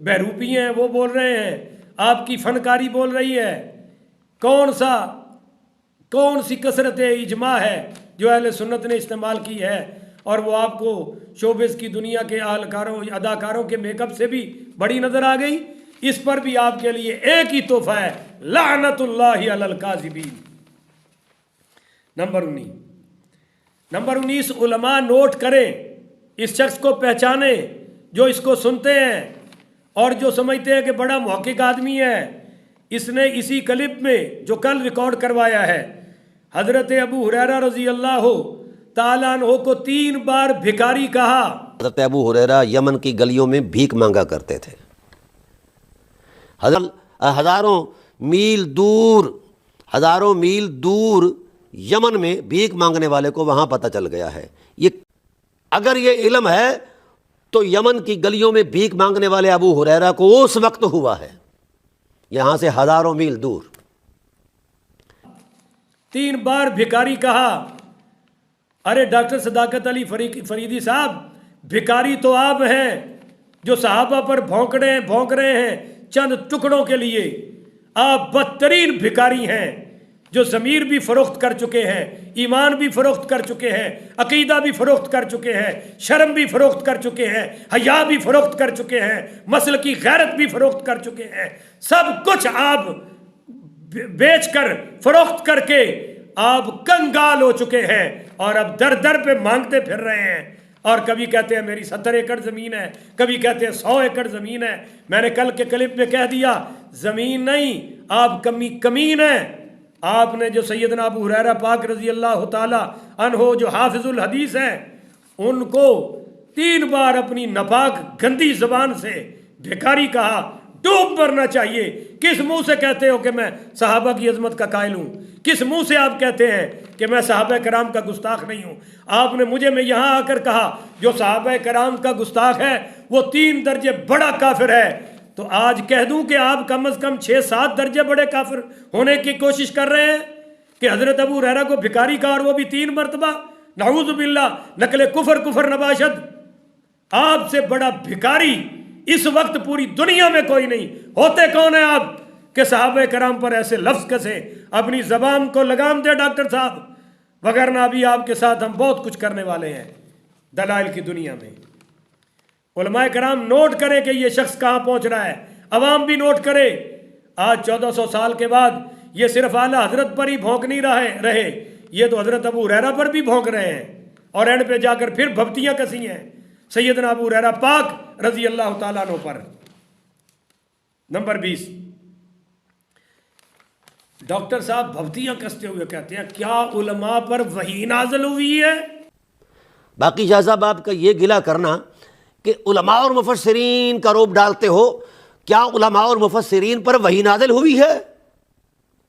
بہروپی ہیں وہ بول رہے ہیں، آپ کی فنکاری بول رہی ہے؟ کون سی کثرت اجماع ہے جو اہل سنت نے استعمال کی ہے اور وہ آپ کو شوبز کی دنیا کے اداکاروں کے میک اپ سے بھی بڑی نظر آ گئی؟ اس پر بھی آپ کے لیے ایک ہی تحفہ ہے، لعنت اللہ علی الکاذبین. نمبر 19 علماء نوٹ کریں، اس شخص کو پہچانیں جو اس کو سنتے ہیں اور جو سمجھتے ہیں کہ بڑا محقق آدمی ہے. اس نے اسی کلپ میں جو کل ریکارڈ کروایا ہے، حضرت ابو ہریرہ رضی اللہ تعالیٰ عنہ کو 3 بار بھکاری کہا. حضرت ابو ہریرہ یمن کی گلیوں میں بھیک مانگا کرتے تھے. ہزاروں میل دور یمن میں بھیک مانگنے والے کو وہاں پتہ چل گیا ہے. اگر یہ علم ہے تو یمن کی گلیوں میں بھیک مانگنے والے ابو ہریرہ کو اس وقت ہوا ہے، یہاں سے ہزاروں میل دور. 3 بار بھکاری کہا. ارے ڈاکٹر صداقت علی فریدی صاحب، بھکاری تو آپ ہیں جو صحابہ پر بھونک رہے ہیں چند ٹکڑوں کے لیے. آپ بدترین بھکاری ہیں جو ضمیر بھی فروخت کر چکے ہیں، ایمان بھی فروخت کر چکے ہیں، عقیدہ بھی فروخت کر چکے ہیں، شرم بھی فروخت کر چکے ہیں، حیا بھی فروخت کر چکے ہیں، مسلکی غیرت بھی فروخت کر چکے ہیں. سب کچھ آپ بیچ کر فروخت کر کے آپ کنگال ہو چکے ہیں اور اب در در پہ مانگتے پھر رہے ہیں. اور کبھی کہتے ہیں میری 70 ایکڑ زمین ہے، کبھی کہتے ہیں 100 ایکڑ زمین ہے. میں نے کل کے کلپ میں کہہ دیا زمین نہیں، آپ کمین ہیں. آپ نے جو سیدنا ابو ہریرہ پاک رضی اللہ تعالی عنہ جو حافظ الحدیث ہیں، ان کو 3 بار اپنی ناپاک گندی زبان سے بھکاری کہا. ڈوب مرنا چاہیے. کس منہ سے کہتے ہو کہ میں صحابہ کی عظمت کا قائل ہوں؟ کس منہ سے آپ کہتے ہیں کہ میں صحابہ کرام کا گستاخ نہیں ہوں؟ آپ نے مجھے میں یہاں آ کر کہا جو صحابہ کرام کا گستاخ ہے وہ 3 درجے بڑا کافر ہے. تو آج کہہ دوں کہ آپ کم از کم 6-7 درجے بڑے کافر ہونے کی کوشش کر رہے ہیں کہ حضرت ابو ہریرہ کو بھکاری کہا اور وہ بھی 3 مرتبہ. نعوذ باللہ، نقل کفر نباشد. آپ سے بڑا بھکاری اس وقت پوری دنیا میں کوئی نہیں. ہوتے کون ہیں آپ کہ صحابہ کرام پر ایسے لفظ کسے؟ اپنی زبان کو لگام دے ڈاکٹر صاحب، وگرنہ ابھی آپ کے ساتھ ہم بہت کچھ کرنے والے ہیں دلائل کی دنیا میں. علماء کرام نوٹ کریں کہ یہ شخص کہاں پہنچ رہا ہے، عوام بھی نوٹ کرے. آج 1400 سال کے بعد یہ صرف اعلیٰ حضرت پر ہی بھونک نہیں رہے، یہ تو حضرت ابو ہریرہ پر بھی بھونک رہے ہیں اور اینڈ پہ جا کر پھر بھبتیاں کسی ہیں سیدنا ابو ہریرہ پاک رضی اللہ تعالیٰ عنہ پر. نمبر 20، ڈاکٹر صاحب بھبتیاں کستے ہوئے کہتے ہیں کیا علماء پر وحی نازل ہوئی ہے؟ باقی شاہ صاحب آپ کا یہ گلہ کرنا کہ علماء اور مفسرین کا روپ ڈالتے ہو، کیا علماء اور مفسرین پر وحی نازل ہوئی ہے؟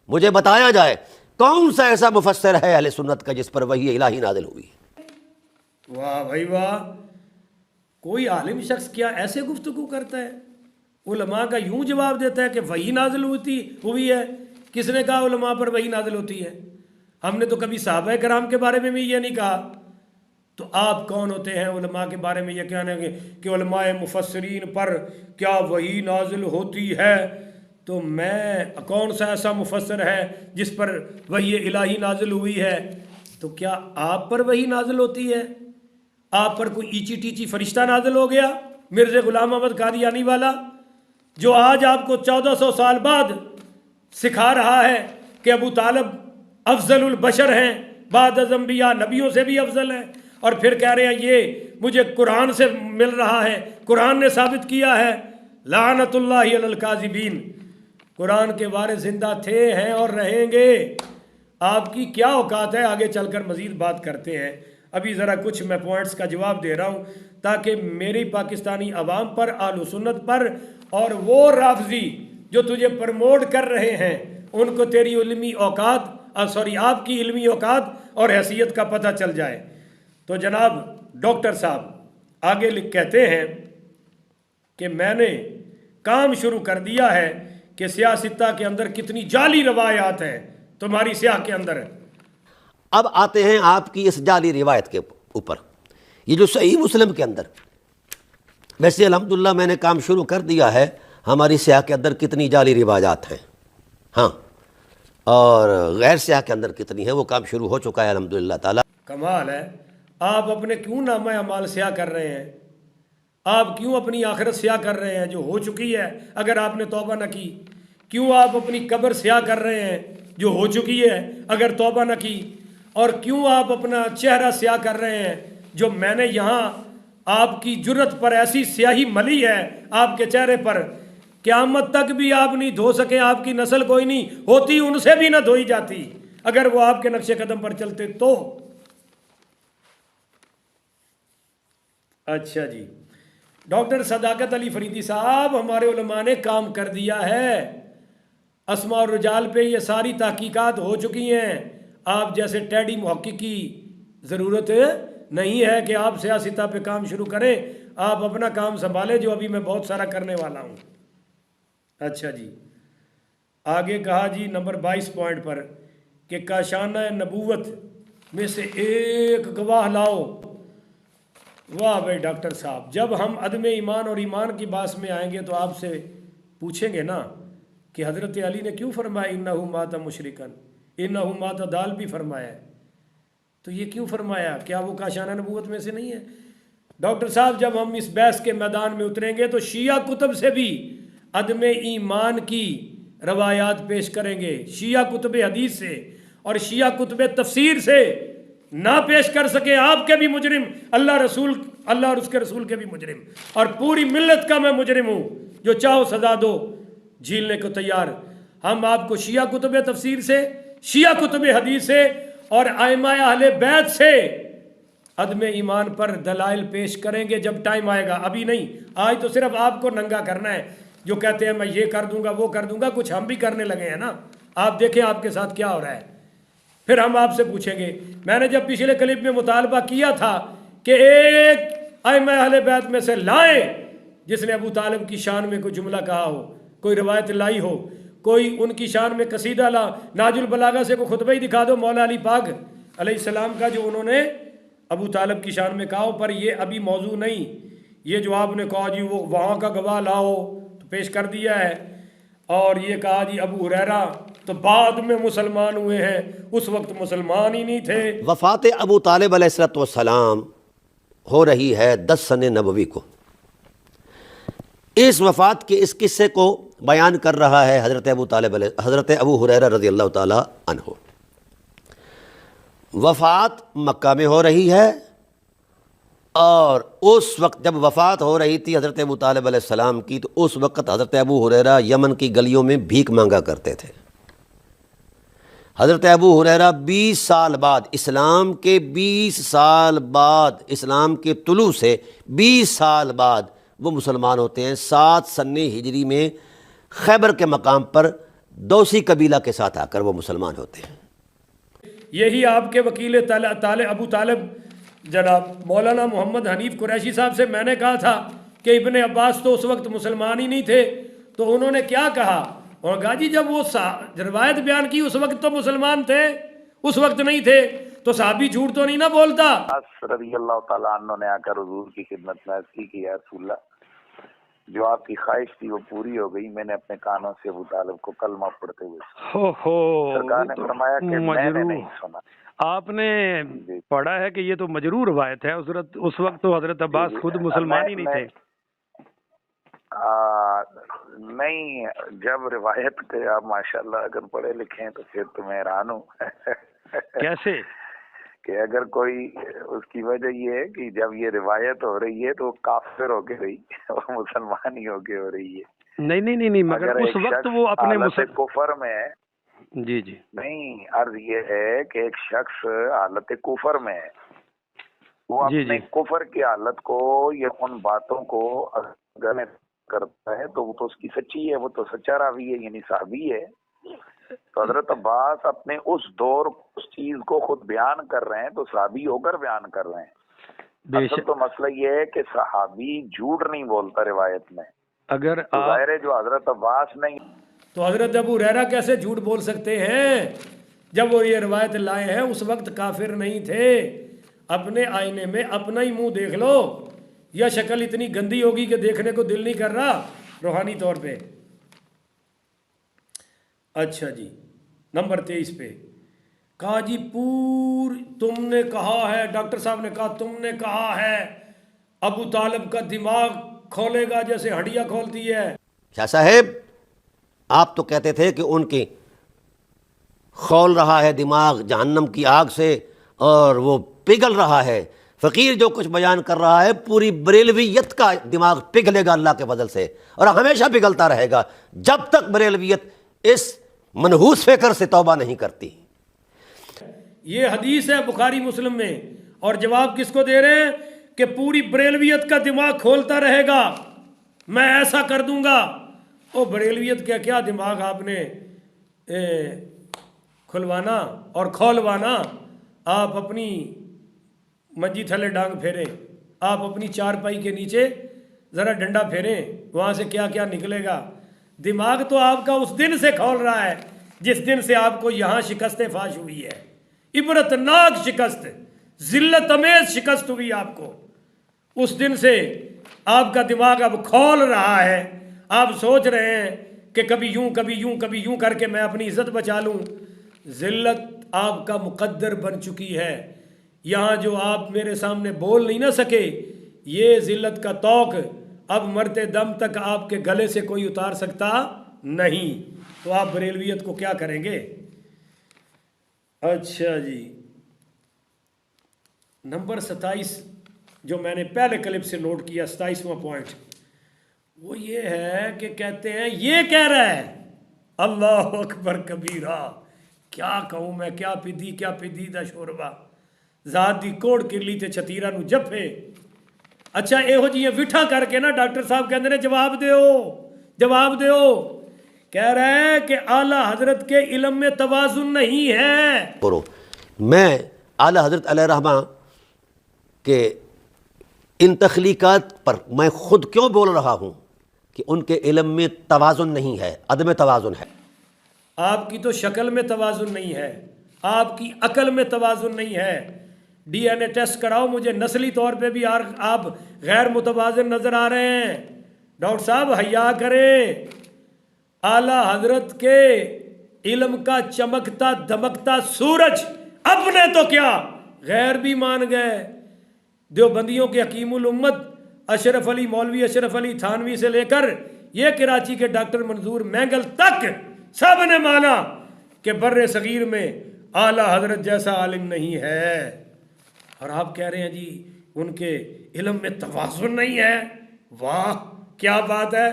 مجھے بتایا جائے کون سا ایسا مفسر ہے اہل سنت کا جس پر وحی الہی نازل ہوئی ہے؟ واہ بھائی واہ، کوئی عالم شخص کیا ایسے گفتگو کرتا ہے؟ علماء کا یوں جواب دیتا ہے کہ وحی نازل ہوئی ہے۔ کس نے کہا علماء پر وحی نازل ہوتی ہے؟ ہم نے تو کبھی صحابہ کرام کے بارے میں بھی یہ نہیں کہا۔ تو آپ کون ہوتے ہیں علماء کے بارے میں یہ کہنے گے کہ علماء مفسرین پر کیا وحی نازل ہوتی ہے؟ تو میں کون سا ایسا مفسر ہے جس پر وحی الہی نازل ہوئی ہے؟ تو کیا آپ پر وحی نازل ہوتی ہے؟ آپ پر کوئی ایچی ٹیچی فرشتہ نازل ہو گیا، مرزا غلام احمد قادیانی والا، جو آج آپ کو 1400 سال بعد سکھا رہا ہے کہ ابو طالب افضل البشر ہیں، بعد از انبیاء نبیوں سے بھی افضل ہیں، اور پھر کہہ رہے ہیں یہ مجھے قرآن سے مل رہا ہے، قرآن نے ثابت کیا ہے۔ لعنت اللہ علی الکاذبین۔ قرآن کے وارث زندہ تھے، ہیں اور رہیں گے۔ آپ کی کیا اوقات ہے؟ آگے چل کر مزید بات کرتے ہیں۔ ابھی ذرا کچھ میں پوائنٹس کا جواب دے رہا ہوں تاکہ میری پاکستانی عوام پر، اہل سنت پر، اور وہ رافضی جو تجھے پرموٹ کر رہے ہیں ان کو تیری علمی اوقات آپ کی علمی اوقات اور حیثیت کا پتہ چل جائے۔ تو جناب ڈاکٹر صاحب آگے کہتے ہیں کہ میں نے کام شروع کر دیا ہے کہ سیاستہ کے اندر کتنی جعلی روایات ہیں تمہاری سیاہ کے اندر۔ اب آتے ہیں آپ کی اس جعلی روایت کے اوپر، یہ جو صحیح مسلم کے اندر، ویسے الحمدللہ میں نے کام شروع کر دیا ہے، ہماری سیاہ کے اندر کتنی جعلی روایات ہیں، ہاں، اور غیر سیاہ کے اندر کتنی ہیں وہ کام شروع ہو چکا ہے الحمدللہ تعالی۔ کمال ہے۔ آپ اپنے کیوں نامہ اعمال سیاہ کر رہے ہیں؟ آپ کیوں اپنی آخرت سیاہ کر رہے ہیں جو ہو چکی ہے اگر آپ نے توبہ نہ کی؟ کیوں آپ اپنی قبر سیاہ کر رہے ہیں جو ہو چکی ہے اگر توبہ نہ کی؟ اور کیوں آپ اپنا چہرہ سیاہ کر رہے ہیں جو میں نے یہاں آپ کی جرت پر ایسی سیاہی ملی ہے آپ کے چہرے پر، قیامت تک بھی آپ نہیں دھو سکے، آپ کی نسل کوئی نہیں ہوتی ان سے بھی نہ دھوئی جاتی اگر وہ آپ کے نقش قدم پر چلتے تو۔ اچھا جی، ڈاکٹر صداقت علی فریدی صاحب، ہمارے علماء نے کام کر دیا ہے، اسماء الرجال پہ یہ ساری تحقیقات ہو چکی ہیں۔ آپ جیسے ٹیڈی محقق کی ضرورت نہیں ہے کہ آپ سیاستہ پہ کام شروع کریں، آپ اپنا کام سنبھالیں جو ابھی میں بہت سارا کرنے والا ہوں۔ اچھا جی، آگے کہا جی نمبر 22 پوائنٹ پر کہ کاشانہ نبوت میں سے ایک گواہ لاؤ۔ واہ بھائی ڈاکٹر صاحب، جب ہم عدم ایمان اور ایمان کی بات میں آئیں گے تو آپ سے پوچھیں گے نا کہ حضرت علی نے کیوں فرمایا انہو مات مشرکن، انہو مات دال بھی فرمایا ہے، تو یہ کیوں فرمایا؟ کیا وہ کاشانہ نبوت میں سے نہیں ہے؟ ڈاکٹر صاحب جب ہم اس بحث کے میدان میں اتریں گے تو شیعہ کتب سے بھی عدم ایمان کی روایات پیش کریں گے، شیعہ کتب حدیث سے اور شیعہ کتب تفسیر سے نہ پیش کر سکے آپ کے بھی مجرم، اللہ اور اس کے رسول کے بھی مجرم، اور پوری ملت کا میں مجرم ہوں، جو چاہو سزا دو، جھیلنے کو تیار۔ ہم آپ کو شیعہ کتب تفسیر سے، شیعہ کتب حدیث سے اور ائمہ اہل بیت سے عدم ایمان پر دلائل پیش کریں گے جب ٹائم آئے گا، ابھی نہیں۔ آج تو صرف آپ کو ننگا کرنا ہے، جو کہتے ہیں میں یہ کر دوں گا وہ کر دوں گا، کچھ ہم بھی کرنے لگے ہیں نا۔ آپ دیکھیں آپ کے ساتھ کیا ہو رہا ہے، پھر ہم آپ سے پوچھیں گے۔ میں نے جب پچھلے کلپ میں مطالبہ کیا تھا کہ ایک ائمہ اہل بیت میں سے لائیں جس نے ابو طالب کی شان میں کوئی جملہ کہا ہو، کوئی روایت لائی ہو، کوئی ان کی شان میں قصیدہ لا، ناج البلاغہ سے کوئی خطبہ ہی دکھا دو مولا علی پاک علیہ السلام کا جو انہوں نے ابو طالب کی شان میں کہا ہو، پر یہ ابھی موضوع نہیں۔ یہ جو آپ نے کہا جی وہ وہاں کا گواہ لاؤ تو پیش کر دیا ہے، اور یہ کہا جی ابو ہریرہ تو بعد میں مسلمان ہوئے ہیں، اس وقت مسلمان ہی نہیں تھے۔ وفات ابو طالب علیہ السلام ہو رہی ہے 10 سن نبوی کو۔ اس وفات کے اس قصے کو بیان کر رہا ہے حضرت ابو ہریرہ رضی اللہ تعالی عنہ۔ وفات مکہ میں ہو رہی ہے، اور اس وقت جب وفات ہو رہی تھی حضرت ابو طالب علیہ السلام کی، تو اس وقت حضرت ابو ہریرہ یمن کی گلیوں میں بھیک مانگا کرتے تھے۔ حضرت ابو ہریرہ 20 سال بعد، اسلام کے 20 سال بعد، اسلام کے طلوع سے 20 سال بعد وہ مسلمان ہوتے ہیں۔ 7 سن ہجری میں خیبر کے مقام پر دوسی قبیلہ کے ساتھ آ کر وہ مسلمان ہوتے ہیں۔ یہی آپ کے وکیل ابو طالب جناب مولانا محمد حنیف قریشی صاحب سے میں نے کہا تھا کہ ابن عباس تو اس وقت مسلمان ہی نہیں تھے، تو انہوں نے کیا کہا؟ اور کہا جی جب وہ روایت بیان کی اس وقت تو مسلمان تھے، اس وقت نہیں تھے، تو صحابی جھوٹ تو نہیں نہ بولتا۔ رضی اللہ تعالیٰ عنہ نے آ کر حضور کی خدمت میں عرض کی کہ یا رسول اللہ، جو آپ کی خواہش تھی وہ پوری ہو گئی، میں نے اپنے کانوں سے ابو طالب کو کلمہ پڑھتے ہوئے سرکار نے فرمایا کہ میں نے نہیں سنا۔ آپ نے پڑھا ہے کہ یہ تو مجروح روایت ہے، اس وقت تو حضرت عباس خود مسلمان ہی نہیں تھے۔ نہیں، جب روایت کے آپ ماشاءاللہ اگر پڑھے لکھے ہیں تو پھر تو میں حیران ہوں۔ کیسے؟ کہ اگر کوئی، اس کی وجہ یہ ہے کہ جب یہ روایت ہو رہی ہے تو وہ کافر ہو کے رہی، وہ مسلمان ہی ہو کے ہو رہی ہے۔ نہیں مگر اس وقت وہ اپنے حالت کفر میں ہے۔ جی نہیں، عرض یہ ہے کہ ایک شخص حالت کفر میں ہے، وہ اپنے کفر کی حالت کو یا ان باتوں کو اگر کرتا ہے تو وہ تو اس کی سچی ہے، وہ تو سچا راوی ہے، یعنی صحابی ہے۔ تو حضرت عباس اپنے اس دور اس چیز کو خود بیان کر رہے ہیں تو صحابی ہو کر بیان کر رہے ہیں۔ اصل تو مسئلہ یہ ہے کہ صحابی جھوٹ نہیں بولتا روایت میں، اگر ظاہر ہے جو حضرت عباس نہیں۔ تو حضرت ابو ہریرہ کیسے جھوٹ بول سکتے ہیں جب وہ یہ روایت لائے ہیں؟ اس وقت کافر نہیں تھے۔ اپنے آئینے میں اپنا ہی منہ دیکھ لو، یا شکل اتنی گندی ہوگی کہ دیکھنے کو دل نہیں کر رہا روحانی طور پہ۔ اچھا جی، نمبر 23 پہ کہا جی تم نے کہا ہے، ڈاکٹر صاحب نے کہا تم نے کہا ہے ابو طالب کا دماغ کھولے گا جیسے ہڈیاں کھولتی ہے۔ شاہ صاحب، آپ تو کہتے تھے کہ ان کی کھول رہا ہے دماغ جہنم کی آگ سے اور وہ پگھل رہا ہے۔ فقیر جو کچھ بیان کر رہا ہے پوری بریلویت کا دماغ پگھلے گا اللہ کے فضل سے، اور ہمیشہ پگھلتا رہے گا جب تک بریلویت اس منحوس فکر سے توبہ نہیں کرتی۔ یہ حدیث ہے بخاری مسلم میں، اور جواب کس کو دے رہے ہیں کہ پوری بریلویت کا دماغ کھولتا رہے گا، میں ایسا کر دوں گا۔ او بریلویت کا کیا دماغ آپ نے کھلوانا اور کھولوانا؟ آپ اپنی منجی تھلے ڈانگ پھیریں، آپ اپنی چارپائی کے نیچے ذرا ڈنڈا پھیریں، وہاں سے کیا کیا نکلے گا۔ دماغ تو آپ کا اس دن سے کھول رہا ہے جس دن سے آپ کو یہاں شکست فاش ہوئی ہے، عبرتناک شکست، ذلت امیز شکست ہوئی آپ کو۔ اس دن سے آپ کا دماغ اب کھول رہا ہے، آپ سوچ رہے ہیں کہ کبھی یوں کبھی یوں کبھی یوں کر کے میں اپنی عزت بچا لوں۔ ذلت آپ کا مقدر بن چکی ہے۔ یہاں جو آپ میرے سامنے بول نہیں نہ سکے، یہ ذلت کا طوق اب مرتے دم تک آپ کے گلے سے کوئی اتار سکتا نہیں۔ تو آپ بریلویت کو کیا کریں گے؟ اچھا جی، نمبر 27 جو میں نے پہلے کلپ سے نوٹ کیا، 27واں پوائنٹ، وہ یہ ہے کہ کہتے ہیں یہ کہہ رہا ہے اللہ اکبر کبیرہ، کیا کہوں میں، کیا پدی دا شوربا، ذات دی کوڑ کرلی تے چھتیرا نو جفے۔ اچھا یہو جیاں وٹھا کر کے نا ڈاکٹر صاحب کہتے ہیں جواب دیو، کہہ رہے ہیں کہ اعلیٰ حضرت کے علم میں توازن نہیں ہے۔ میں اعلیٰ حضرت علیہ رحمہ کہ ان تخلیقات پر میں خود کیوں بول رہا ہوں کہ ان کے علم میں توازن نہیں ہے، عدم توازن ہے۔ آپ کی تو شکل میں توازن نہیں ہے، آپ کی عقل میں توازن نہیں ہے۔ ڈی این اے ٹیسٹ کراؤ، مجھے نسلی طور پہ بھی آپ غیر متوازن نظر آ رہے ہیں۔ ڈاکٹر صاحب حیا کریں، اعلیٰ حضرت کے علم کا چمکتا دمکتا سورج اپنے تو کیا غیر بھی مان گئے۔ دیوبندیوں کے حکیم الامت اشرف علی مولوی اشرف علی تھانوی سے لے کر یہ کراچی کے ڈاکٹر منظور مینگل تک سب نے مانا کہ بر صغیر میں اعلیٰ حضرت جیسا عالم نہیں ہے، اور آپ کہہ رہے ہیں جی ان کے علم میں توازن نہیں ہے۔ واہ کیا بات ہے،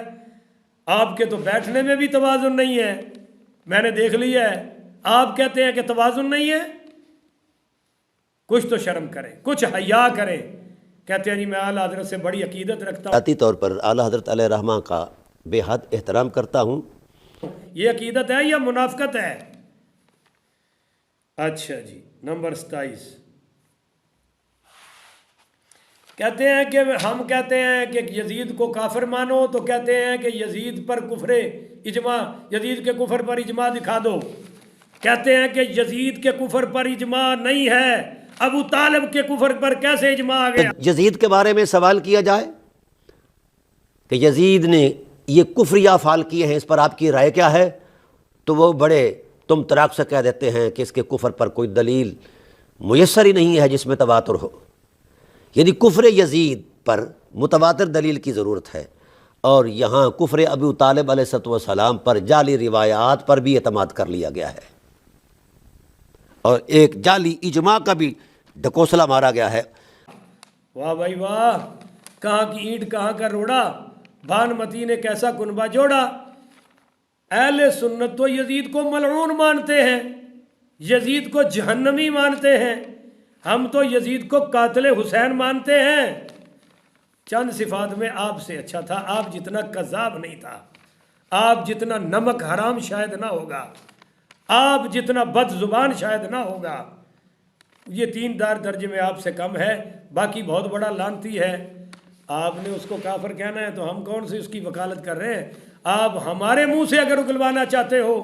آپ کے تو بیٹھنے میں بھی توازن نہیں ہے، میں نے دیکھ لیا ہے۔ آپ کہتے ہیں کہ توازن نہیں ہے، کچھ تو شرم کریں، کچھ حیا کریں۔ کہتے ہیں جی میں اعلیٰ حضرت سے بڑی عقیدت رکھتا ہوں، ذاتی طور پر اعلیٰ حضرت علیہ رحمہ کا بے حد احترام کرتا ہوں۔ یہ عقیدت ہے یا منافقت ہے؟ اچھا جی، نمبر 27 کہتے ہیں کہ ہم کہتے ہیں کہ یزید کو کافر مانو تو کہتے ہیں کہ یزید پر کفر اجماع، یزید کے کفر پر اجماع دکھا دو. کہتے ہیں کہ یزید کے کفر پر اجماع نہیں ہے، ابو طالب کے کفر پر کیسے اجماع آ گیا؟ یزید کے بارے میں سوال کیا جائے کہ یزید نے یہ کفری افعال کیے ہیں، اس پر آپ کی رائے کیا ہے، تو وہ بڑے تم تراک سے کہہ دیتے ہیں کہ اس کے کفر پر کوئی دلیل میسر ہی نہیں ہے جس میں تواتر ہو. یعنی کفر یزید پر متواتر دلیل کی ضرورت ہے، اور یہاں کفر ابو طالب علیہ السلام پر جعلی روایات پر بھی اعتماد کر لیا گیا ہے، اور ایک جعلی اجماع کا بھی ڈھکوسلا مارا گیا ہے. واہ بھائی واہ، کہاں کی اینٹ کہاں کا روڑا، بھانمتی نے کیسا کنبہ جوڑا. اہل سنت تو یزید کو ملعون مانتے ہیں، یزید کو جہنمی مانتے ہیں، ہم تو یزید کو قاتل حسین مانتے ہیں. چند صفات میں آپ سے اچھا تھا، آپ جتنا کذاب نہیں تھا، آپ جتنا نمک حرام شاید نہ ہوگا، آپ جتنا بد زبان شاید نہ ہوگا. یہ 3 درجے میں آپ سے کم ہے، باقی بہت بڑا لعنتی ہے. آپ نے اس کو کافر کہنا ہے تو ہم کون سی اس کی وکالت کر رہے ہیں؟ آپ ہمارے منہ سے اگر اگلوانا چاہتے ہو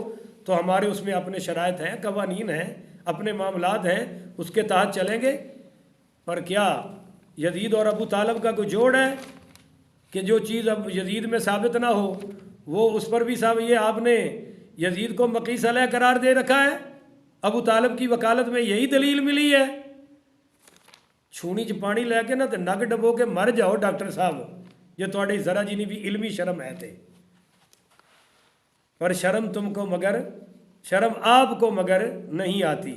تو ہمارے اس میں اپنے شرائط ہیں، قوانین ہیں، اپنے معاملات ہیں، اس کے تحت چلیں گے. پر کیا یزید اور ابو طالب کا کوئی جوڑ ہے کہ جو چیز اب یزید میں ثابت نہ ہو وہ اس پر بھی ثابت؟ یہ آپ نے یزید کو مقیس علیہ قرار دے رکھا ہے، ابو طالب کی وکالت میں یہی دلیل ملی ہے. چھونی چ پانی لے کے نا تو نگ ڈبو کے مر جاؤ ڈاکٹر صاحب، یہ تھوڑی ذرا جی بھی علمی شرم ہے تے. پر شرم تم کو مگر شرم آپ کو مگر نہیں آتی.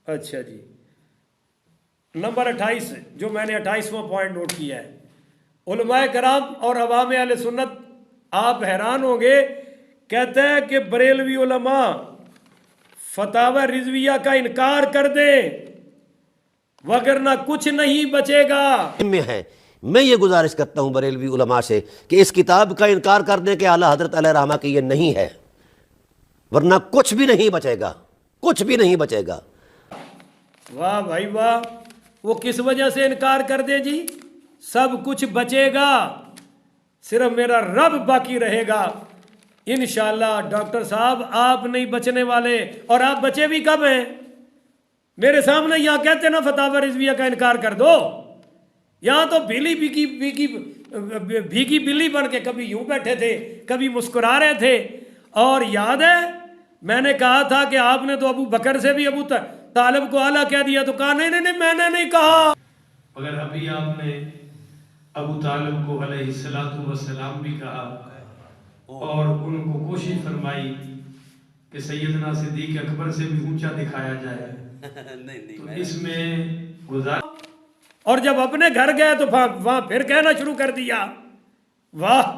اچھا جی، نمبر 28 جو میں نے 28واں پوائنٹ نوٹ کیا ہے، علماء کرام اور عوام اہل سنت. آپ حیران ہوں گے، کہتے ہیں کہ بریلوی علماء فتاوی رضویہ کا انکار کر دیں وگرنہ کچھ نہیں بچے گا. میں یہ گزارش کرتا ہوں بریلوی علماء سے کہ اس کتاب کا انکار کرنے کے اعلیٰ حضرت علیہ رحمہ کی یہ نہیں ہے، ورنہ کچھ بھی نہیں بچے گا، کچھ بھی نہیں بچے گا. واہ بھائی واہ، وہ کس وجہ سے انکار کر دے جی؟ سب کچھ بچے گا، صرف میرا رب باقی رہے گا. انشاءاللہ ڈاکٹر صاحب آپ نہیں بچنے والے، اور آپ بچے بھی کب ہیں؟ میرے سامنے یہاں کہتے نا فتاوی رضویہ کا انکار کر دو، یہاں تو بھیگی بلی بن کے کبھی یوں بیٹھے تھے، کبھی مسکرا رہے تھے. اور یاد ہے میں نے کہا تھا کہ آپ نے تو ابو بکر سے بھی ابو طالب کو اعلیٰ کہہ دیا، تو کہا نہیں نہیں نہیں میں نے نہیں کہا. مگر ابھی آپ نے ابو طالب کو علیہ السلام بھی کہا اور ان کو کوشش فرمائی کہ سیدنا صدیق اکبر سے بھی اونچا دکھایا جائے. تو اس میں اور جب اپنے گھر گئے تو وہاں پھر کہنا شروع کر دیا. واہ،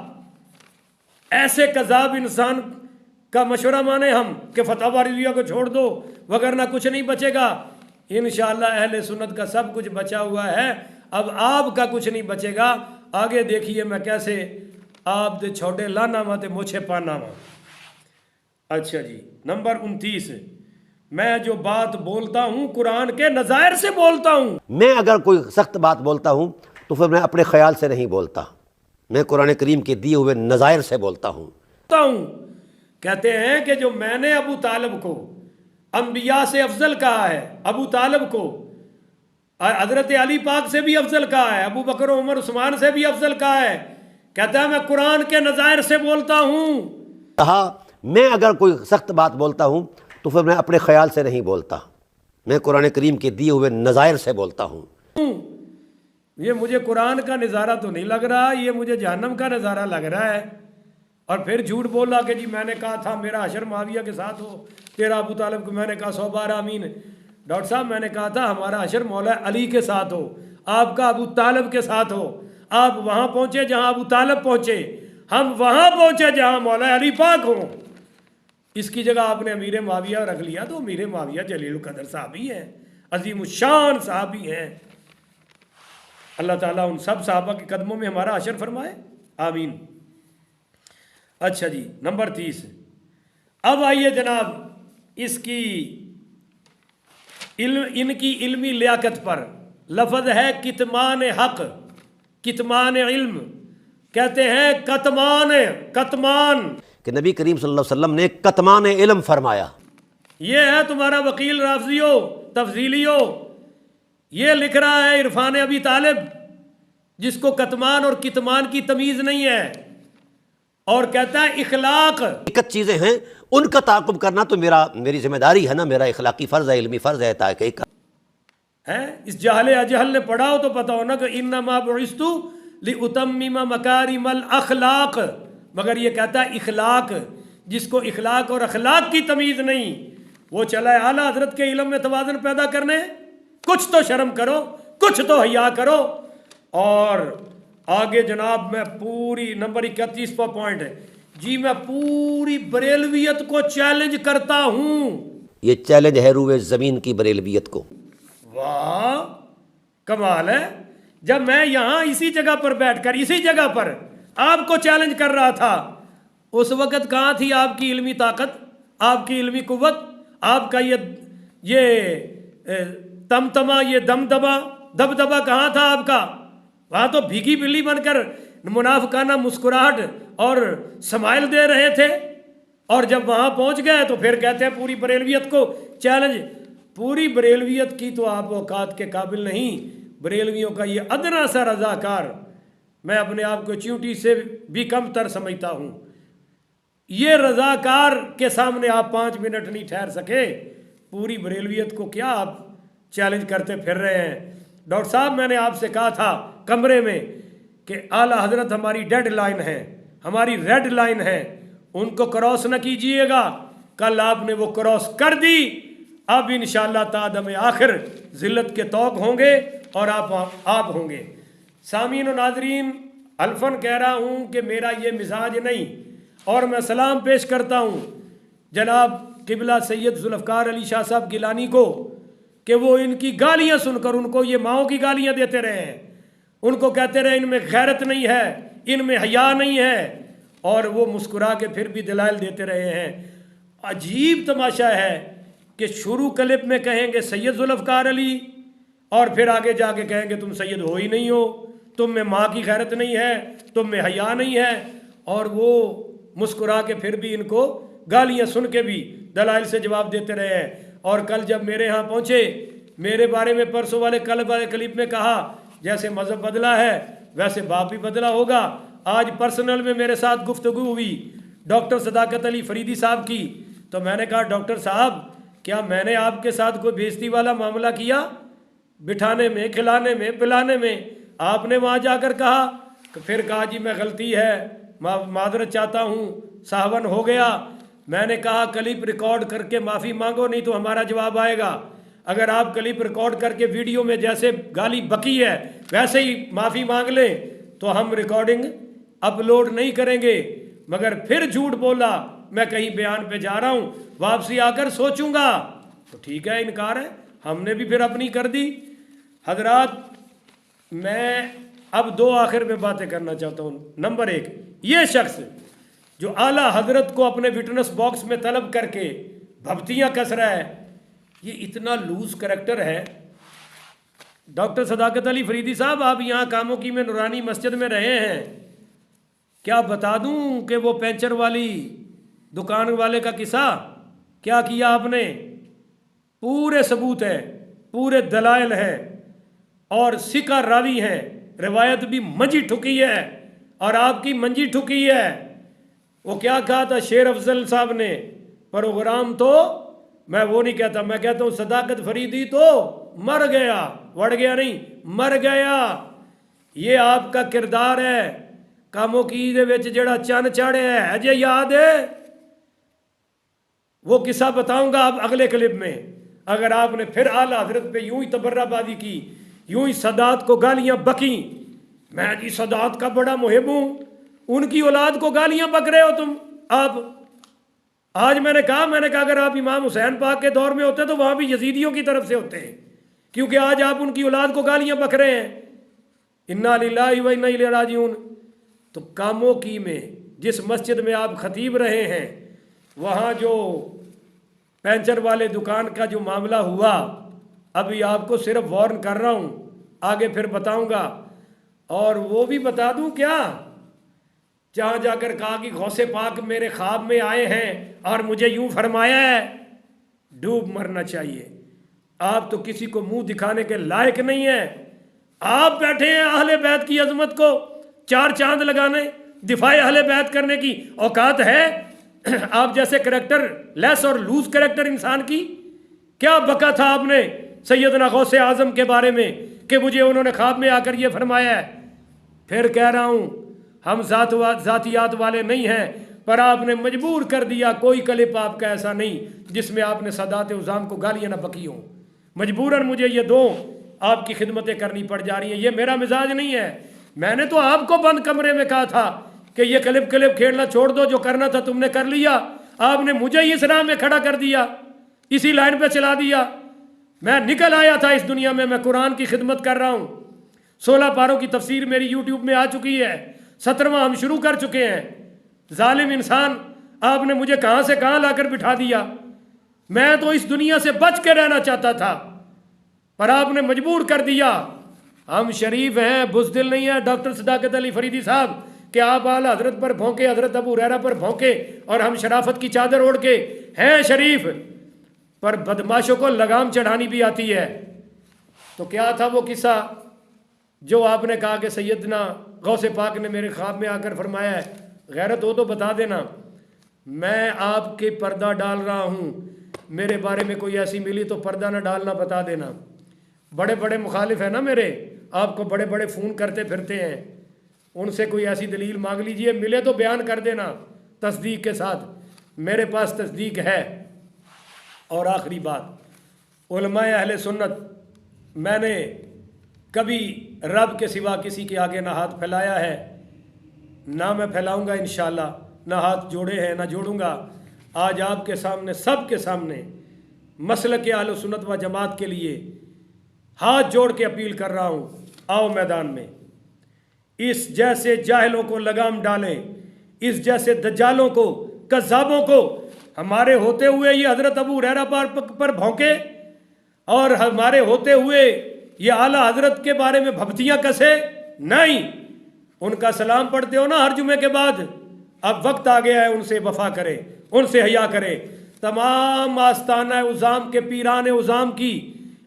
ایسے کذاب انسان کا مشورہ مانے ہم کہ فتاوی رضویہ کو چھوڑ دو وگرنہ کچھ نہیں بچے گا. انشاءاللہ اہل سنت کا سب کچھ بچا ہوا ہے، اب آپ کا کچھ نہیں بچے گا. آگے دیکھیے میں کیسے آپ دے چھوٹے لانا وا تے مچھے پانا وا. اچھا جی، نمبر 29 میں جو بات بولتا ہوں قرآن کے نظائر سے بولتا ہوں. میں اگر کوئی سخت بات بولتا ہوں تو پھر میں اپنے خیال سے نہیں بولتا، میں قرآن کریم کے دیے ہوئے نظائر سے بولتا ہوں. کہتے ہیں کہ جو میں نے ابو طالب کو انبیاء سے افضل کہا ہے، ابو طالب کو حضرت علی پاک سے بھی افضل کہا ہے، ابو بکر و عمر عثمان سے بھی افضل کہا ہے. کہتا ہے میں قرآن کے نظائر سے بولتا ہوں. کہا میں اگر کوئی سخت بات بولتا ہوں تو پھر میں اپنے خیال سے نہیں بولتا، میں قرآن کریم کے دیے ہوئے نظائر سے بولتا ہوں. یہ مجھے قرآن کا نظارہ تو نہیں لگ رہا، یہ مجھے جہنم کا نظارہ لگ رہا ہے. اور پھر جھوٹ بولا کہ جی میں نے کہا تھا میرا حشر معاویہ کے ساتھ ہو، تیرا ابو طالب کو میں نے کہا 100 بار آمین. ڈاکٹر صاحب میں نے کہا تھا ہمارا حشر مولا علی کے ساتھ ہو، آپ کا ابو طالب کے ساتھ ہو. آپ وہاں پہنچے جہاں ابو طالب پہنچے، ہم وہاں پہنچے جہاں مولا علی پاک ہوں. اس کی جگہ آپ نے امیر معاویہ رکھ لیا، تو امیر معاویہ جلیل القدر صحابی ہیں، عظیم الشان صحابی ہیں. اللہ تعالیٰ ان سب صحابہ کے قدموں میں ہمارا حشر فرمائے، آمین. اچھا جی، نمبر 30. اب آئیے جناب اس کی ان کی علمی لیاقت پر لفظ ہے کتمان حق، کتمان علم، کہتے ہیں کتمان کہ نبی کریم صلی اللہ علیہ وسلم نے کتمان علم فرمایا. یہ ہے تمہارا وکیل رافضیو تفضیلیو، یہ لکھ رہا ہے عرفان ابی طالب، جس کو کتمان اور کتمان کی تمیز نہیں ہے، اور کہتا ہے اخلاق. حقیقت چیزیں ہیں ان کا تعاقب کرنا تو میری ذمہ داری ہے نا، میرا اخلاقی فرض ہے، علمی فرض ہے، تاکہ ہے اس جاہل اجہل نے پڑھا ہو تو پتہ ہو نا کہ انما بعثت لاتمم مکارم الاخلاق، مگر یہ کہتا ہے اخلاق. جس کو اخلاق اور اخلاق کی تمیز نہیں، وہ چلا ہے اعلیٰ حضرت کے علم میں توازن پیدا کرنے. کچھ تو شرم کرو، کچھ تو حیا کرو. اور آگے جناب میں پوری نمبر 31 پر پوائنٹ ہے جی، میں پوری بریلویت کو چیلنج کرتا ہوں. یہ چیلنج ہے روئے زمین کی بریلویت کو. واہ کمال ہے. جب میں یہاں اسی جگہ پر بیٹھ کر اسی جگہ پر آپ کو چیلنج کر رہا تھا، اس وقت کہاں تھی آپ کی علمی طاقت، آپ کی علمی قوت، آپ کا یہ تمتما، یہ دبدبا کہاں تھا آپ کا؟ وہاں تو بھیگی بلی بن کر منافقانہ مسکراہٹ اور سمائل دے رہے تھے، اور جب وہاں پہنچ گئے تو پھر کہتے ہیں پوری بریلویت کو چیلنج. پوری بریلویت کی تو آپ اوقات کے قابل نہیں. بریلویوں کا یہ ادنا سا رضاکار، میں اپنے آپ کو چیونٹی سے بھی کم تر سمجھتا ہوں. یہ رضاکار کے سامنے آپ 5 منٹ نہیں ٹھہر سکے. پوری بریلویت کو کیا آپ چیلنج کرتے پھر رہے ہیں؟ ڈاکٹر صاحب میں نے آپ سے کہا تھا کمرے میں کہ اعلیٰ حضرت ہماری ڈیڈ لائن ہے، ہماری ریڈ لائن ہے، ان کو کراس نہ کیجئے گا. کل آپ نے وہ کراس کر دی. اب انشاءاللہ تعدم آخر ذلت کے طوق ہوں گے اور آپ ہوں گے. سامعین و ناظرین، الفن کہہ رہا ہوں کہ میرا یہ مزاج نہیں، اور میں سلام پیش کرتا ہوں جناب قبلہ سید ذوالفقار علی شاہ صاحب گیلانی کو کہ وہ ان کی گالیاں سن کر ان کو یہ ماؤں کی گالیاں دیتے رہے ہیں، ان کو کہتے رہے ان میں غیرت نہیں ہے، ان میں حیا نہیں ہے، اور وہ مسکرا کے پھر بھی دلائل دیتے رہے ہیں. عجیب تماشا ہے کہ شروع کلپ میں کہیں گے سید ذوالفقار علی، اور پھر آگے جا کے کہیں گے تم سید ہو ہی نہیں ہو، تم میں ماں کی غیرت نہیں ہے، تم میں حیا نہیں ہے، اور وہ مسکرا کے پھر بھی ان کو گالیاں سن کے بھی دلائل سے جواب دیتے رہے ہیں. اور کل جب میرے ہاں پہنچے، میرے بارے میں پرسوں والے کلپ میں کہا جیسے مذہب بدلا ہے ویسے باپ بھی بدلا ہوگا. آج پرسنل میں میرے ساتھ گفتگو ہوئی ڈاکٹر صداقت علی فریدی صاحب کی، تو میں نے کہا ڈاکٹر صاحب کیا میں نے آپ کے ساتھ کوئی بےزتی والا معاملہ کیا؟ بٹھانے میں، کھلانے میں، پلانے میں. آپ نے وہاں جا کر کہا، پھر کہا جی میں غلطی ہے، معذرت چاہتا ہوں، ساہون ہو گیا. میں نے کہا کلپ ریکارڈ کر کے معافی مانگو، نہیں تو ہمارا جواب آئے گا. اگر آپ کلپ ریکارڈ کر کے ویڈیو میں جیسے گالی بکی ہے ویسے ہی معافی مانگ لیں تو ہم ریکارڈنگ اپلوڈ نہیں کریں گے. مگر پھر جھوٹ بولا میں کہیں بیان پہ جا رہا ہوں، واپسی آ کر سوچوں گا، تو ٹھیک ہے انکار ہے، ہم نے بھی پھر اپنی کر دی. حضرات میں اب 2 آخر میں باتیں کرنا چاہتا ہوں. نمبر 1، یہ شخص جو اعلیٰ حضرت کو اپنے وٹنس باکس میں طلب کر کے بھبتیاں کس رہا ہے، یہ اتنا لوز کریکٹر ہے. ڈاکٹر صداقت علی فریدی صاحب آپ یہاں کاموں کی میں نورانی مسجد میں رہے ہیں، کیا بتا دوں کہ وہ پینچر والی دکان والے کا قصہ کیا کیا آپ نے؟ پورے ثبوت ہیں، پورے دلائل ہیں، اور ثقہ راوی ہیں، روایت بھی منجی ٹھکی ہے اور آپ کی منجی ٹھکی ہے. وہ کیا کہا تھا شیر افضل صاحب نے؟ پروگرام تو میں وہ نہیں کہتا، میں کہتا ہوں صداقت فریدی تو مر گیا، وڑ گیا نہیں، مر گیا. یہ آپ کا کردار ہے. کاموں کی دے وچ جڑا چن چاڑیا ہے اجے یاد ہے؟ وہ قصہ بتاؤں گا اب اگلے کلپ میں. اگر آپ نے پھر اعلیٰ حضرت پہ یوں ہی تبرہ بازی کی، یوں ہی سادات کو گالیاں بکیں، میں جی سادات کا بڑا محب ہوں، ان کی اولاد کو گالیاں بک رہے ہو تم. آپ آج میں نے کہا اگر آپ امام حسین پاک کے دور میں ہوتے تو وہاں بھی یزیدیوں کی طرف سے ہوتے ہیں، کیونکہ آج آپ ان کی اولاد کو گالیاں بک رہے ہیں. انا للہ و انا الیہ راجعون. تو کاموں کی میں جس مسجد میں آپ خطیب رہے ہیں، وہاں جو پینچر والے دکان کا جو معاملہ ہوا، ابھی آپ کو صرف وارن کر رہا ہوں، آگے پھر بتاؤں گا۔ اور وہ بھی بتا دوں کیا، جہاں جا کر کہا کہ غوث پاک میرے خواب میں آئے ہیں اور مجھے یوں فرمایا ہے، ڈوب مرنا چاہیے۔ آپ تو کسی کو منہ دکھانے کے لائق نہیں ہیں۔ آپ بیٹھے ہیں اہل بیت کی عظمت کو چار چاند لگانے، دفاع اہل بیت کرنے کی اوقات ہے آپ جیسے کریکٹر لیس اور لوز کریکٹر انسان کی؟ کیا بکا تھا آپ نے سیدنا غوث اعظم کے بارے میں کہ مجھے انہوں نے خواب میں آ کر یہ فرمایا ہے؟ پھر کہہ رہا ہوں، ہم ذاتیات والے نہیں ہیں، پر آپ نے مجبور کر دیا۔ کوئی کلپ آپ کا ایسا نہیں جس میں آپ نے سادات عظام کو گالیاں نہ بکی ہوں۔ مجبوراً مجھے یہ دو آپ کی خدمتیں کرنی پڑ جا رہی ہیں، یہ میرا مزاج نہیں ہے۔ میں نے تو آپ کو بند کمرے میں کہا تھا کہ یہ کلپ کھیلنا چھوڑ دو، جو کرنا تھا تم نے کر لیا۔ آپ نے مجھے اس راہ میں کھڑا کر دیا، اسی لائن پہ چلا دیا۔ میں نکل آیا تھا اس دنیا میں قرآن کی خدمت کر رہا ہوں۔ 16 پاروں کی تفسیر میری یوٹیوب میں آ چکی ہے، 17واں ہم شروع کر چکے ہیں۔ ظالم انسان، آپ نے مجھے کہاں سے کہاں لا کر بٹھا دیا۔ میں تو اس دنیا سے بچ کے رہنا چاہتا تھا، پر آپ نے مجبور کر دیا۔ ہم شریف ہیں، بزدل نہیں ہیں ڈاکٹر صداقت علی فریدی صاحب کہ آپ اعلیٰ حضرت پر بھونکے، حضرت ابو ہریرہ پر بھونکے، اور ہم شرافت کی چادر اوڑھ کے ہیں شریف، پر بدماشوں کو لگام چڑھانی بھی آتی ہے۔ تو کیا تھا وہ قصہ جو آپ نے کہا کہ سیدنا غوث پاک نے میرے خواب میں آ کر فرمایا ہے؟ غیرت ہو تو بتا دینا۔ میں آپ کے پردہ ڈال رہا ہوں، میرے بارے میں کوئی ایسی ملی تو پردہ نہ ڈالنا، بتا دینا۔ بڑے بڑے مخالف ہیں نا میرے، آپ کو بڑے بڑے فون کرتے پھرتے ہیں، ان سے کوئی ایسی دلیل مانگ لیجئے، ملے تو بیان کر دینا تصدیق کے ساتھ۔ میرے پاس تصدیق ہے۔ اور آخری بات، علماء اہل سنت، میں نے کبھی رب کے سوا کسی کے آگے نہ ہاتھ پھیلایا ہے، نہ میں پھیلاؤں گا انشاءاللہ، نہ ہاتھ جوڑے ہیں نہ جوڑوں گا۔ آج آپ کے سامنے، سب کے سامنے، مسلک اہل سنت و جماعت کے لیے ہاتھ جوڑ کے اپیل کر رہا ہوں، آؤ میدان میں، اس جیسے جاہلوں کو لگام ڈالیں، اس جیسے دجالوں کو، کذابوں کو۔ ہمارے ہوتے ہوئے یہ حضرت ابو ہریرہ پر بھونکے، اور ہمارے ہوتے ہوئے یہ اعلیٰ حضرت کے بارے میں بھبتیاں کسے؟ نہیں، ان کا سلام پڑھتے ہو نا ہر جمعے کے بعد، اب وقت آ گیا ہے ان سے وفا کرے، ان سے حیا کرے۔ تمام آستانہ عظام کے پیران عظام کی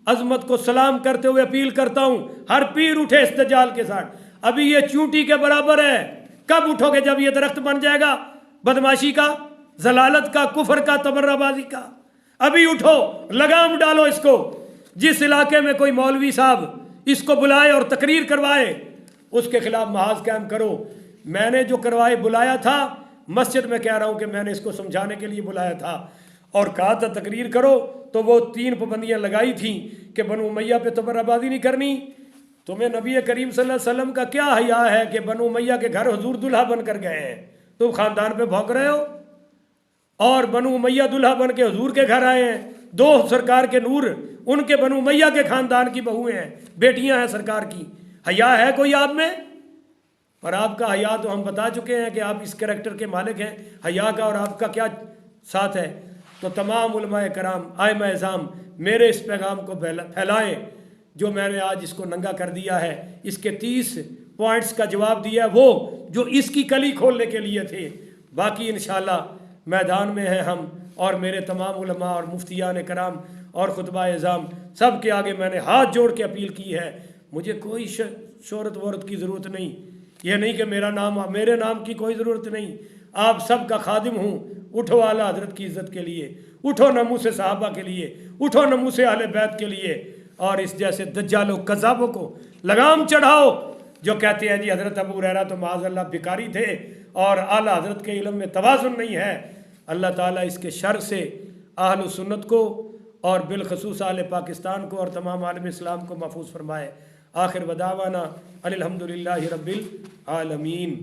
عظمت کو سلام کرتے ہوئے اپیل کرتا ہوں، ہر پیر اٹھے اس دجال کے ساتھ۔ ابھی یہ چونٹی کے برابر ہے، کب اٹھو گے؟ جب یہ درخت بن جائے گا بدماشی کا، ضلالت کا، کفر کا، تبرہ بازی کا۔ ابھی اٹھو، لگام ڈالو اس کو۔ جس علاقے میں کوئی مولوی صاحب اس کو بلائے اور تقریر کروائے، اس کے خلاف محاذ قائم کرو۔ میں نے جو کروائے بلایا تھا مسجد میں، کہہ رہا ہوں کہ میں نے اس کو سمجھانے کے لیے بلایا تھا اور کہا تھا تقریر کرو، تو وہ 3 پابندیاں لگائی تھیں کہ بنو امیہ پہ تبرہ بازی نہیں کرنی۔ تمہیں نبی کریم صلی اللہ علیہ وسلم کا کیا حیا ہے کہ بنو امیہ کے گھر حضور دلہا بن کر گئے ہیں، تم خاندان پہ بھونک رہے ہو؟ اور بنو امیہ دلہا بن کے حضور کے گھر آئے ہیں، 2 سرکار کے نور ان کے بنو امیہ کے خاندان کی بہویں ہیں، بیٹیاں ہیں سرکار کی۔ حیا ہے کوئی آپ میں؟ پر آپ کا حیا تو ہم بتا چکے ہیں کہ آپ اس کریکٹر کے مالک ہیں۔ حیا کا اور آپ کا کیا ساتھ ہے؟ تو تمام علماء کرام، ائمہ اعظام، میرے اس پیغام کو پھیلائیں جو میں نے آج اس کو ننگا کر دیا ہے۔ اس کے 30 پوائنٹس کا جواب دیا ہے وہ جو اس کی کلی کھولنے کے لیے تھے۔ باقی انشاءاللہ میدان میں ہیں ہم، اور میرے تمام علماء اور مفتیان کرام اور خطبہ اعظام سب کے آگے میں نے ہاتھ جوڑ کے اپیل کی ہے۔ مجھے کوئی شہرت وہرت کی ضرورت نہیں، یہ نہیں کہ میرے نام کی کوئی ضرورت نہیں، آپ سب کا خادم ہوں۔ اٹھو اعلیٰ حضرت کی عزت کے لیے، اٹھو ناموس صحابہ کے لیے، اٹھو ناموس اہل بیت کے لیے، اور اس جیسے دجالوں کذابوں کو لگام چڑھاؤ جو کہتے ہیں جی حضرت ابو ہریرہ تو معاذ اللہ بیکاری تھے اور اعلیٰ حضرت کے علم میں توازن نہیں ہے۔ اللہ تعالیٰ اس کے شر سے اہل سنت کو اور بالخصوص اہل پاکستان کو اور تمام عالم اسلام کو محفوظ فرمائے۔ آخر ودعوانا الحمدللہ رب العالمین۔